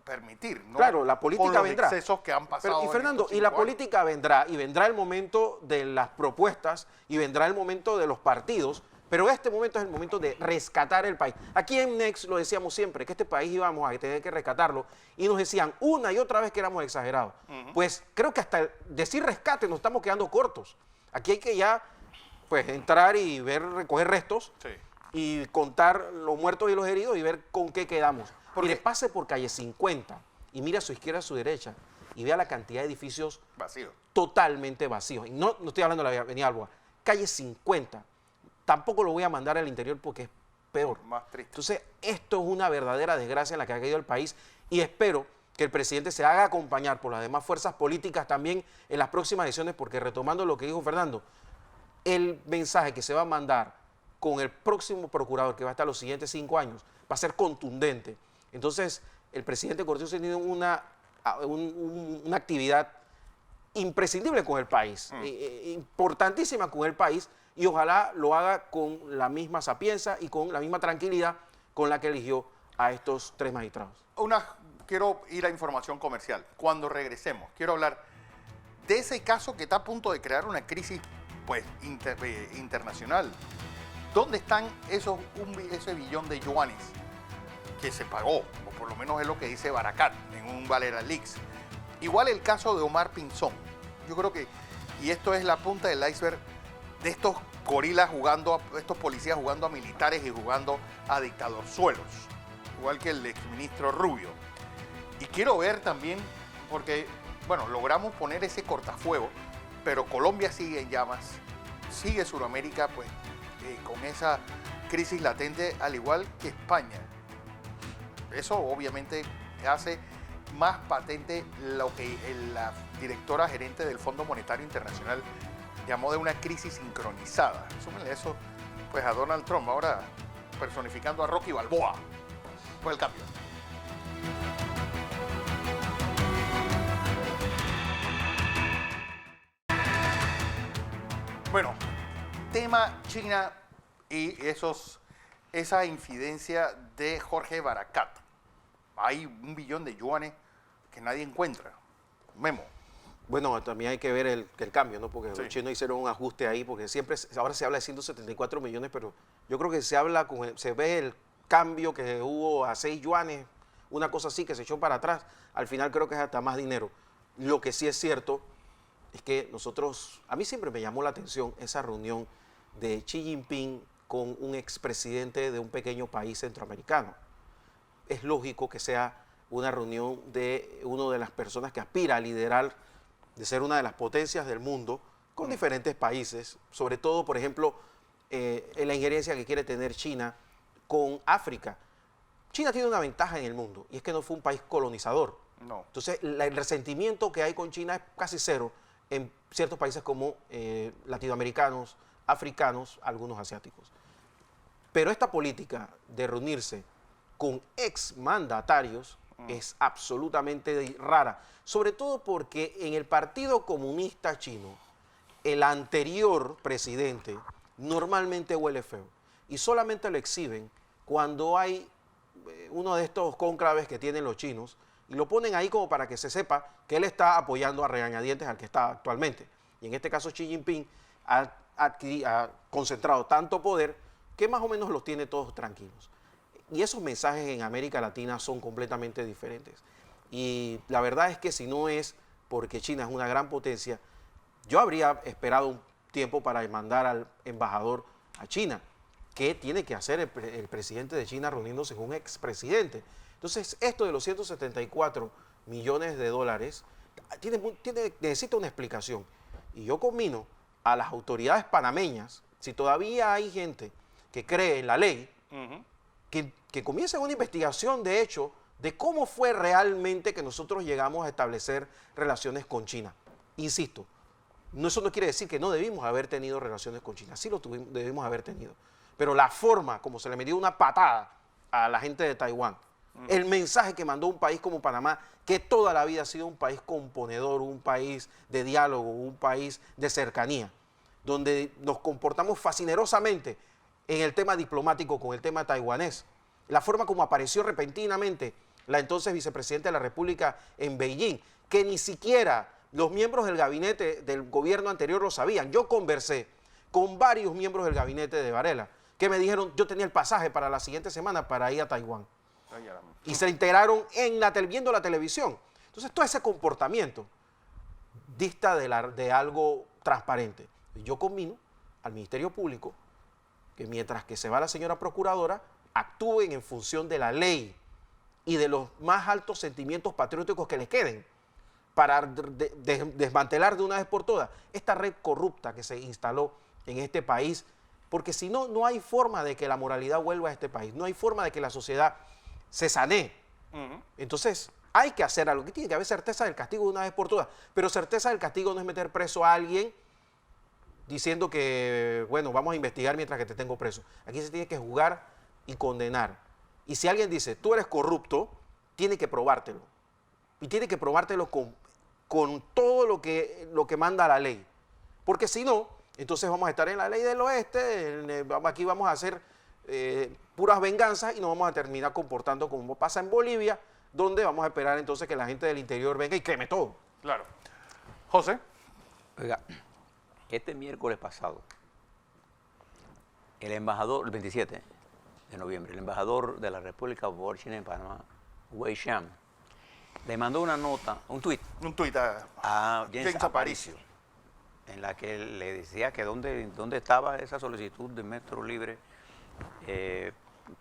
permitir, ¿no? Claro, la política vendrá. Los excesos que han pasado. Pero, y Fernando, y la política vendrá, y vendrá el momento de las propuestas, y vendrá el momento de los partidos, pero este momento es el momento de rescatar el país. Aquí en Next lo decíamos siempre, que este país íbamos a tener que rescatarlo, y nos decían una y otra vez que éramos exagerados. Pues creo que hasta decir rescate nos estamos quedando cortos. Aquí hay que ya, pues, entrar y recoger restos, sí, y contar los muertos y los heridos y ver con qué quedamos. Mire, pase por calle 50 y mire a su izquierda, a su derecha y vea la cantidad de edificios vacíos, totalmente vacíos. Y no estoy hablando de la avenida Alboa, calle 50. Tampoco lo voy a mandar al interior porque es peor. Más triste. Entonces, esto es una verdadera desgracia en la que ha caído el país y espero que el presidente se haga acompañar por las demás fuerzas políticas también en las próximas elecciones, porque retomando lo que dijo Fernando, el mensaje que se va a mandar con el próximo procurador que va a estar los siguientes 5 años va a ser contundente. Entonces, el presidente Cortizo tiene una actividad imprescindible con el país, importantísima con el país, y ojalá lo haga con la misma sapienza y con la misma tranquilidad con la que eligió a estos 3 magistrados. Quiero ir a información comercial. Cuando regresemos, quiero hablar de ese caso que está a punto de crear una crisis pues, internacional. ¿Dónde están ese billón de yuanes que se pagó? O por lo menos es lo que dice Barakat en un Valera Leaks. Igual el caso de Omar Pinzón. Yo creo que, y esto es la punta del iceberg de estos gorilas jugando, estos policías jugando a militares y jugando a dictadorzuelos, igual que el exministro Rubio. Y quiero ver también, porque, bueno, logramos poner ese cortafuego, pero Colombia sigue en llamas, sigue Sudamérica, pues, con esa crisis latente, al igual que España. Eso obviamente hace más patente lo que la directora gerente del Fondo Monetario Internacional llamó de una crisis sincronizada. Súmenle eso pues a Donald Trump, ahora personificando a Rocky Balboa. Fue el cambio. Bueno, tema China y esa infidencia de Jorge Barakat. Hay 1 billón de yuanes que nadie encuentra. Memo. Bueno, también hay que ver el cambio, ¿no? Porque los chinos hicieron un ajuste ahí, porque ahora se habla de 174 millones, pero yo creo que se ve el cambio que hubo a 6 yuanes, una cosa así que se echó para atrás. Al final creo que es hasta más dinero. Lo que sí es cierto es que a mí siempre me llamó la atención esa reunión de Xi Jinping con un expresidente de un pequeño país centroamericano. Es lógico que sea una reunión de una de las personas que aspira a liderar, de ser una de las potencias del mundo, con diferentes países, sobre todo, por ejemplo, en la injerencia que quiere tener China con África. China tiene una ventaja en el mundo, y es que no fue un país colonizador. No. Entonces, el resentimiento que hay con China es casi cero en ciertos países como latinoamericanos, africanos, algunos asiáticos. Pero esta política de reunirse con exmandatarios es absolutamente rara, sobre todo porque en el Partido Comunista Chino, el anterior presidente normalmente huele feo y solamente lo exhiben cuando hay uno de estos cónclaves que tienen los chinos y lo ponen ahí como para que se sepa que él está apoyando a regañadientes al que está actualmente. Y en este caso Xi Jinping ha concentrado tanto poder que más o menos los tiene todos tranquilos. Y esos mensajes en América Latina son completamente diferentes. Y la verdad es que si no es porque China es una gran potencia, yo habría esperado un tiempo para mandar al embajador a China. ¿Qué tiene que hacer el presidente de China reuniéndose con un expresidente? Entonces, esto de los 174 millones de dólares necesita una explicación. Y yo conmino a las autoridades panameñas, si todavía hay gente que cree en la ley, que comiencen una investigación, de hecho, de cómo fue realmente que nosotros llegamos a establecer relaciones con China. Insisto, eso no quiere decir que no debimos haber tenido relaciones con China, sí debimos haber tenido. Pero la forma como se le metió una patada a la gente de Taiwán, el mensaje que mandó un país como Panamá, que toda la vida ha sido un país componedor, un país de diálogo, un país de cercanía, donde nos comportamos fascinerosamente en el tema diplomático con el tema taiwanés. La forma como apareció repentinamente la entonces vicepresidenta de la República en Beijing, que ni siquiera los miembros del gabinete del gobierno anterior lo sabían. Yo conversé con varios miembros del gabinete de Varela, que me dijeron, yo tenía el pasaje para la siguiente semana para ir a Taiwán. Y se enteraron viendo la televisión. Entonces, todo ese comportamiento dista de algo transparente. Yo conmino al Ministerio Público que mientras que se va la señora procuradora, actúen en función de la ley y de los más altos sentimientos patrióticos que les queden para desmantelar de una vez por todas esta red corrupta que se instaló en este país, porque si no, no hay forma de que la moralidad vuelva a este país, no hay forma de que la sociedad se sanee. Entonces, hay que hacer algo, que tiene que haber certeza del castigo de una vez por todas, pero certeza del castigo no es meter preso a alguien diciendo que, bueno, vamos a investigar mientras que te tengo preso. Aquí se tiene que juzgar y condenar. Y si alguien dice, tú eres corrupto, tiene que probártelo. Y tiene que probártelo con todo lo que manda la ley. Porque si no, entonces vamos a estar en la ley del oeste, aquí vamos a hacer puras venganzas y nos vamos a terminar comportando como pasa en Bolivia, donde vamos a esperar entonces que la gente del interior venga y queme todo. Claro. José. Oiga, este miércoles pasado, el embajador, el 27 de noviembre, el embajador de la República Popular China en Panamá, Wei Xiang, le mandó una nota, un tuit a James Aparicio, en la que le decía que dónde estaba esa solicitud de Metro Libre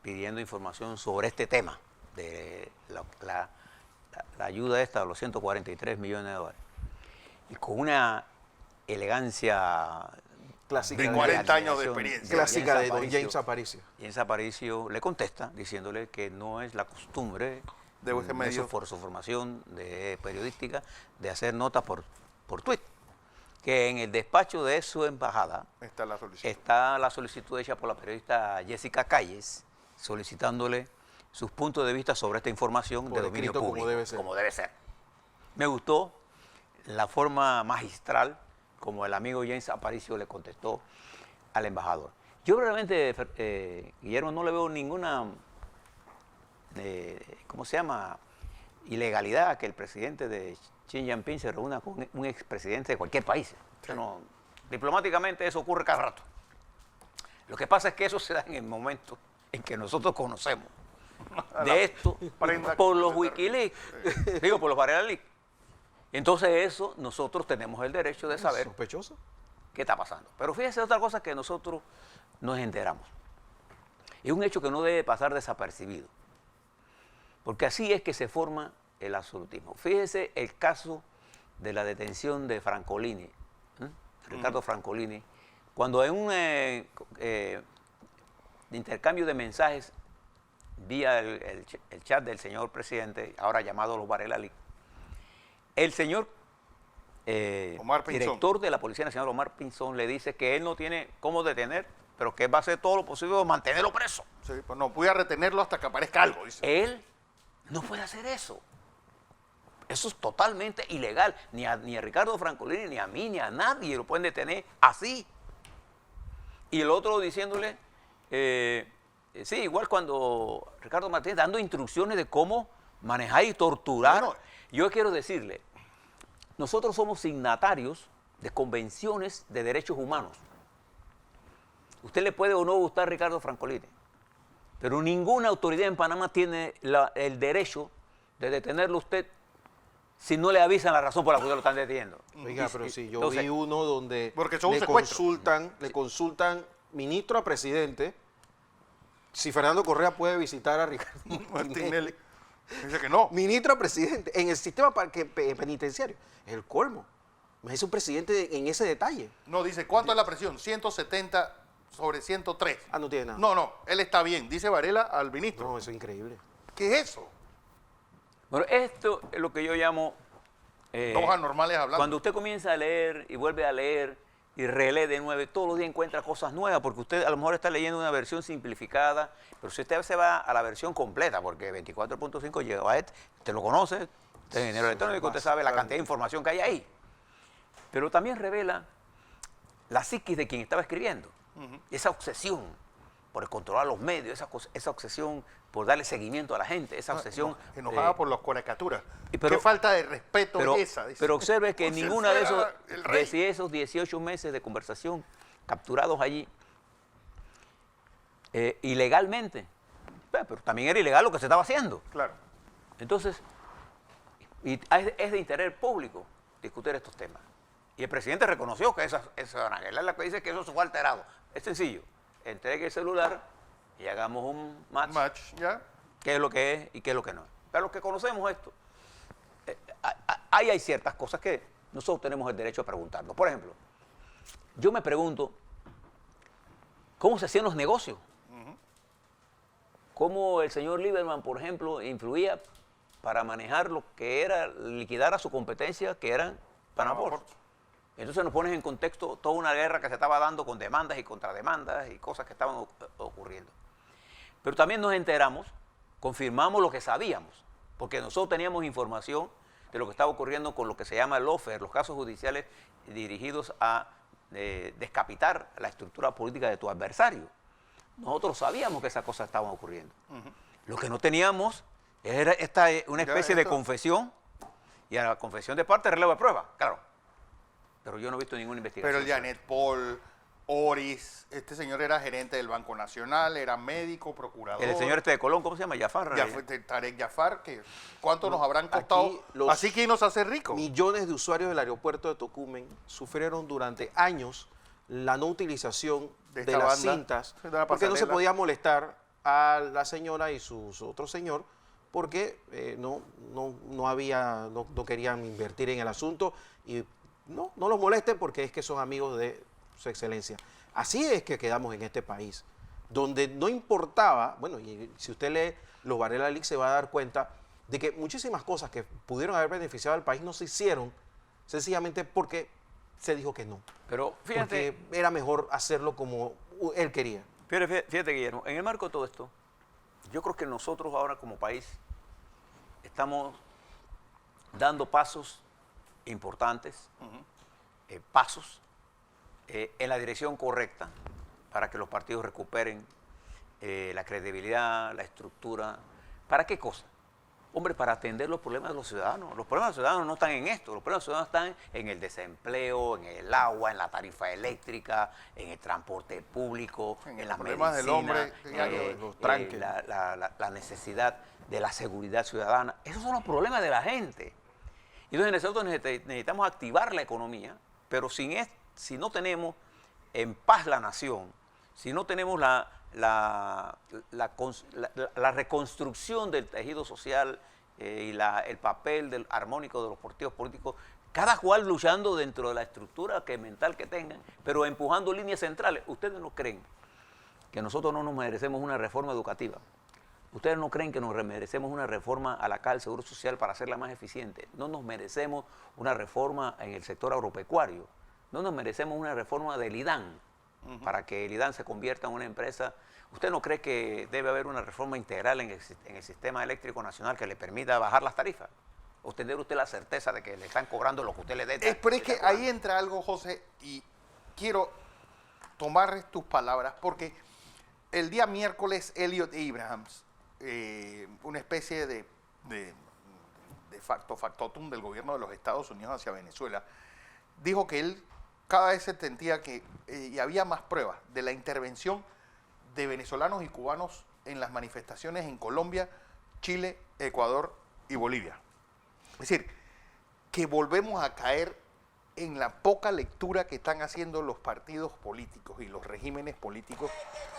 pidiendo información sobre este tema de la ayuda esta de los 143 millones de dólares. Y con una elegancia clásica de 40 años de experiencia. Clásica de don James Aparicio. James Aparicio le contesta diciéndole que no es la costumbre por su formación de periodística de hacer notas por tuit, que en el despacho de su embajada está la solicitud hecha por la periodista Jessica Calles solicitándole sus puntos de vista sobre esta información de dominio público, como debe ser. Me gustó la forma magistral como el amigo James Aparicio le contestó al embajador. Yo realmente, Guillermo, no le veo ninguna, ¿cómo se llama?, ilegalidad a que el presidente de Xi Jinping se reúna con un expresidente de cualquier país. Sí. O sea, no, diplomáticamente eso ocurre cada rato. Lo que pasa es que eso se da en el momento en que nosotros conocemos de esto por los Wikileaks, digo, por los Varela Leaks. Entonces eso nosotros tenemos el derecho de saber sospechoso qué está pasando. Pero fíjese otra cosa que nosotros nos enteramos. Es un hecho que no debe pasar desapercibido, porque así es que se forma el absolutismo. Fíjese el caso de la detención de Francolini, Ricardo Francolini, cuando en un intercambio de mensajes vía el chat del señor presidente, ahora llamado los Varela Leaks, el señor director de la Policía Nacional, Omar Pinzón, le dice que él no tiene cómo detener, pero que va a hacer todo lo posible para mantenerlo preso. Sí, pues no, voy a retenerlo hasta que aparezca algo, dice. Él no puede hacer eso. Eso es totalmente ilegal. Ni a Ricardo Francolini, ni a mí, ni a nadie lo pueden detener así. Y el otro diciéndole, sí, igual cuando Ricardo Martínez dando instrucciones de cómo manejar y torturar. Bueno, yo quiero decirle, nosotros somos signatarios de convenciones de derechos humanos. Usted le puede o no gustar a Ricardo Francolini, pero ninguna autoridad en Panamá tiene el derecho de detenerlo a usted si no le avisan la razón por la que lo están deteniendo. Oiga, pero si yo vi uno donde le consultan ministro a presidente si Fernando Correa puede visitar a Ricardo Martinelli. Dice que no. Ministro a presidente en el sistema penitenciario. Es el colmo. Me dice un presidente en ese detalle. No, dice, ¿cuánto es la presión? 170 sobre 103. Ah, no tiene nada. No, él está bien, dice Varela al ministro. No, eso es increíble. ¿Qué es eso? Bueno, esto es lo que yo llamo... dos anormales hablando. Cuando usted comienza a leer y vuelve a leer y relee de nuevo, todos los días encuentra cosas nuevas, porque usted a lo mejor está leyendo una versión simplificada, pero si usted se va a la versión completa, porque 24.5 llegó a usted lo conoce, usted es ingeniero electrónico, usted sabe la cantidad de información que hay ahí. Pero también revela la psiquis de quien estaba escribiendo, esa obsesión por controlar los medios, esa obsesión por darle seguimiento a la gente, esa obsesión... enojada por las caricaturas. Qué falta de respeto es esa. Dice. Pero observe que ninguna de esos 18 meses de conversación capturados allí, ilegalmente, pero también era ilegal lo que se estaba haciendo. Claro. Entonces, es de interés público discutir estos temas. Y el presidente reconoció que esa es la que dice que eso fue alterado. Es sencillo. Entregue el celular y hagamos un match. ¿Ya? ¿Qué es lo que es y qué es lo que no es? Para los que conocemos esto, hay ciertas cosas que nosotros tenemos el derecho a preguntarnos. Por ejemplo, yo me pregunto, ¿cómo se hacían los negocios? ¿Cómo el señor Lieberman, por ejemplo, influía para manejar lo que era liquidar a su competencia, que eran Panamá Ports. Entonces nos pones en contexto toda una guerra que se estaba dando con demandas y contrademandas y cosas que estaban ocurriendo. Pero también nos enteramos, confirmamos lo que sabíamos, porque nosotros teníamos información de lo que estaba ocurriendo con lo que se llama el lawfare, los casos judiciales dirigidos a descapitar la estructura política de tu adversario. Nosotros sabíamos que esas cosas estaban ocurriendo. Lo que no teníamos era una especie de confesión, y a la confesión de parte relevo de prueba, claro. Pero yo no he visto ninguna investigación. Pero el Janet Paul, Oris, este señor era gerente del Banco Nacional, era médico, procurador. El señor de Colón, ¿cómo se llama? Jafar. Tarek Jafar, ¿cuánto nos habrán costado? Así que nos hace ricos. Millones de usuarios del aeropuerto de Tocumen sufrieron durante años la no utilización de las cintas, porque no se podía molestar a la señora y su otro señor, porque no querían invertir en el asunto y no los molesten porque es que son amigos de su excelencia. Así es que quedamos en este país, donde no importaba, bueno, y si usted lee los Varela Leaks se va a dar cuenta de que muchísimas cosas que pudieron haber beneficiado al país no se hicieron sencillamente porque se dijo que no. Pero fíjate, porque era mejor hacerlo como él quería. Fíjate, Guillermo, en el marco de todo esto, yo creo que nosotros ahora como país estamos dando pasos importantes, pasos en la dirección correcta para que los partidos recuperen la credibilidad, la estructura. ¿Para qué cosa? Hombre, para atender los problemas de los ciudadanos. Los problemas de los ciudadanos no están en esto, los problemas de los ciudadanos están en el desempleo, en el agua, en la tarifa eléctrica, en el transporte público, en las medicinas, del hombre, los tranques. La necesidad de la seguridad ciudadana. Esos son los problemas de la gente. Y entonces nosotros necesitamos activar la economía, pero si no tenemos en paz la nación, si no tenemos la reconstrucción del tejido social y el papel armónico de los partidos políticos, cada cual luchando dentro de la estructura mental que tengan, pero empujando líneas centrales. ¿Ustedes no creen que nosotros no nos merecemos una reforma educativa? ¿Ustedes no creen que nos merecemos una reforma a la Caja del Seguro Social para hacerla más eficiente? ¿No nos merecemos una reforma en el sector agropecuario? ¿No nos merecemos una reforma del IDAN para que el IDAN se convierta en una empresa? ¿Usted no cree que debe haber una reforma integral en el sistema eléctrico nacional que le permita bajar las tarifas? ¿O tener usted la certeza de que le están cobrando lo que usted le dé? Pero es que ahí entra algo, José, y quiero tomar tus palabras, porque el día miércoles Elliot Abrahams, una especie de factotum del gobierno de los Estados Unidos hacia Venezuela, dijo que él cada vez se sentía que y había más pruebas de la intervención de venezolanos y cubanos en las manifestaciones en Colombia, Chile, Ecuador y Bolivia. Es decir, que volvemos a caer en la poca lectura que están haciendo los partidos políticos y los regímenes políticos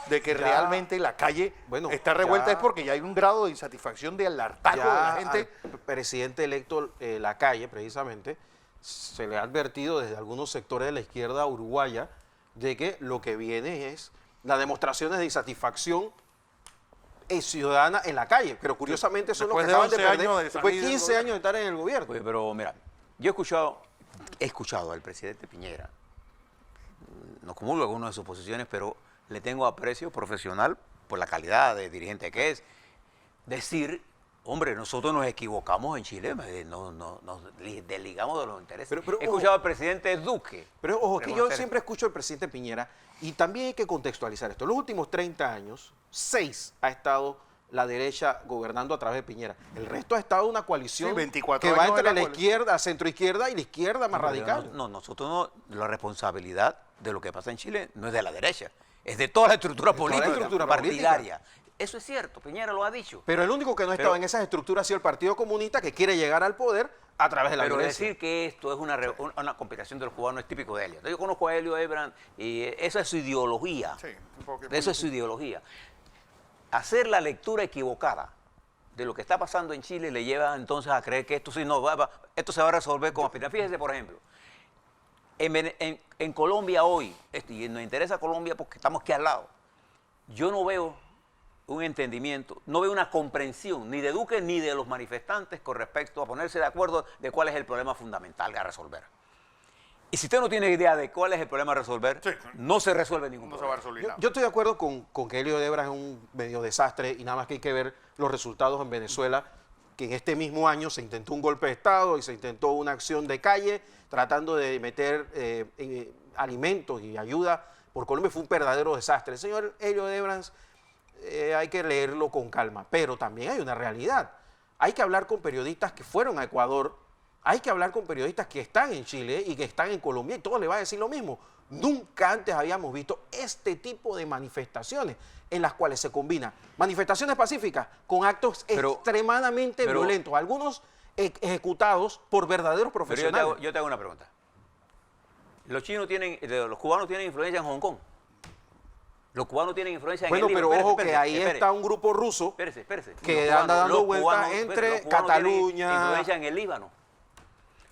de que realmente la calle está revuelta, es porque ya hay un grado de insatisfacción del hartazgo de la gente. Al presidente electo Lacalle, precisamente, se le ha advertido desde algunos sectores de la izquierda uruguaya de que lo que viene es las demostraciones de insatisfacción ciudadana en la calle, pero curiosamente son los que acaban de perder después de 15 años de estar en el gobierno. Oye, pero mira, yo he escuchado al presidente Piñera, no comulgo algunas de sus posiciones, pero le tengo aprecio profesional por la calidad de dirigente que es, decir, hombre, nosotros nos equivocamos en Chile, nos desligamos de los intereses. He escuchado al presidente Duque. Pero ojo, que yo siempre escucho al presidente Piñera, y también hay que contextualizar esto. Los últimos 30 años, 6 ha estado la derecha gobernando a través de Piñera. El resto ha estado una coalición 24 que va entre la izquierda, centroizquierda y la izquierda más radical. Nosotros la responsabilidad de lo que pasa en Chile no es de la derecha, es de toda la estructura política, partidaria. Eso es cierto, Piñera lo ha dicho. Pero el único que no ha estado en esas estructuras ha sido el Partido Comunista, que quiere llegar al poder a través de la violencia. Pero decir que esto es una conspiración de los cubanos es típico de Elliot. Yo conozco a Elliot Abrahams y esa es su ideología. Sí, eso es su ideología. Hacer la lectura equivocada de lo que está pasando en Chile le lleva entonces a creer que esto sí esto se va a resolver con aspiración. Fíjese, por ejemplo, en Colombia hoy, y nos interesa Colombia porque estamos aquí al lado, yo no veo un entendimiento, no veo una comprensión ni de Duque ni de los manifestantes con respecto a ponerse de acuerdo de cuál es el problema fundamental a resolver. Y si usted no tiene idea de cuál es el problema a resolver, sí, no se resuelve ningún problema. Se va a resolver nada. Yo estoy de acuerdo con que Hélio Debras es un medio desastre y nada más que hay que ver los resultados en Venezuela, que en este mismo año se intentó un golpe de Estado y se intentó una acción de calle tratando de meter alimentos y ayuda por Colombia. Fue un verdadero desastre. El señor Hélio Debras hay que leerlo con calma, pero también hay una realidad. Hay que hablar con periodistas que fueron a Ecuador, hay que hablar con periodistas que están en Chile y que están en Colombia y todos les va a decir lo mismo. Nunca antes habíamos visto este tipo de manifestaciones en las cuales se combinan manifestaciones pacíficas con actos extremadamente violentos, algunos ejecutados por verdaderos profesionales. Yo te hago una pregunta. Los cubanos tienen influencia en Hong Kong. Los cubanos tienen influencia en el Líbano. Bueno, pero ojo que ahí está un grupo ruso que anda dando vueltas entre Cataluña. Tienen influencia en el Líbano.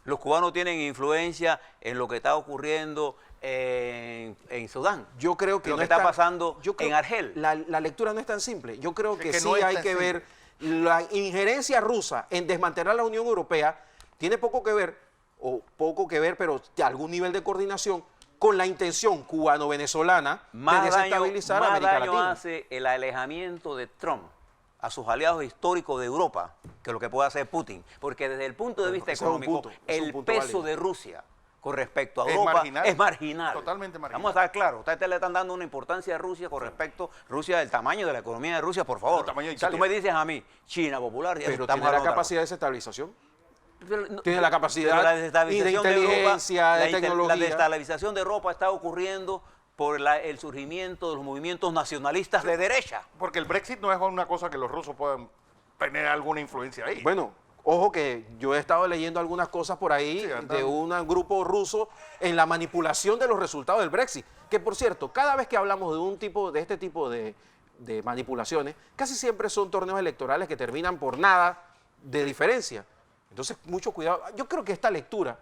Los cubanos tienen influencia en lo que está ocurriendo en Sudán. Yo creo que lo que está pasando en Argel. La lectura no es tan simple. Yo creo que sí hay que ver la injerencia rusa en desmantelar la Unión Europea. Tiene poco que ver, pero de algún nivel de coordinación con la intención cubano-venezolana de desestabilizar a América Latina. Más daño hace el alejamiento de Trump a sus aliados históricos de Europa que lo que puede hacer Putin, porque desde el punto de vista económico, el peso de Rusia con respecto a Europa es marginal. Totalmente marginal. Vamos a estar claros, ustedes le están dando una importancia a Rusia con respecto a Rusia, el tamaño de la economía de Rusia, por favor. Si tú me dices a mí, China popular, pero ¿tiene la capacidad de desestabilización? Tiene la capacidad de inteligencia, de tecnología. La desestabilización de Europa está ocurriendo por el surgimiento de los movimientos nacionalistas de derecha. Porque el Brexit no es una cosa que los rusos puedan tener alguna influencia ahí. Bueno, ojo que yo he estado leyendo algunas cosas por ahí de un grupo ruso en la manipulación de los resultados del Brexit. Que por cierto, cada vez que hablamos de este tipo de manipulaciones, casi siempre son torneos electorales que terminan por nada de diferencia. Entonces, mucho cuidado. Yo creo que esta lectura,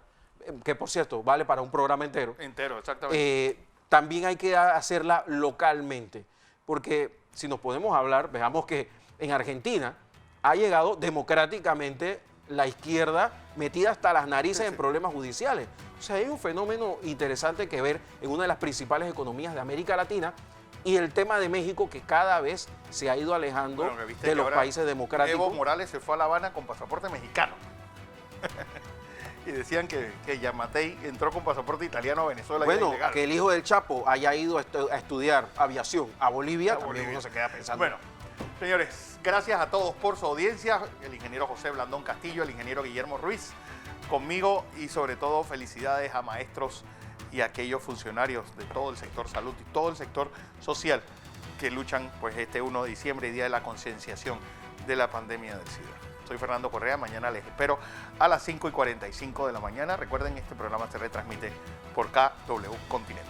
que por cierto vale para un programa entero. Entero, exactamente. También hay que hacerla localmente, porque si nos podemos hablar, veamos que en Argentina ha llegado democráticamente la izquierda metida hasta las narices en problemas judiciales. O sea, hay un fenómeno interesante que ver en una de las principales economías de América Latina y el tema de México que cada vez se ha ido alejando de los países democráticos. Evo Morales se fue a La Habana con pasaporte mexicano. Y decían que Yamatei entró con pasaporte italiano a Venezuela. Bueno, que el hijo del Chapo haya ido a estudiar aviación a Bolivia, también uno se queda pensando. Bueno, señores, gracias a todos por su audiencia. El ingeniero José Blandón Castillo, el ingeniero Guillermo Ruiz, conmigo y sobre todo felicidades a maestros y a aquellos funcionarios de todo el sector salud y todo el sector social que luchan pues este 1 de diciembre, Día de la Concienciación de la Pandemia del SIDA. Soy Fernando Correa, mañana les espero a las 5:45 de la mañana. Recuerden, este programa se retransmite por KW Continente.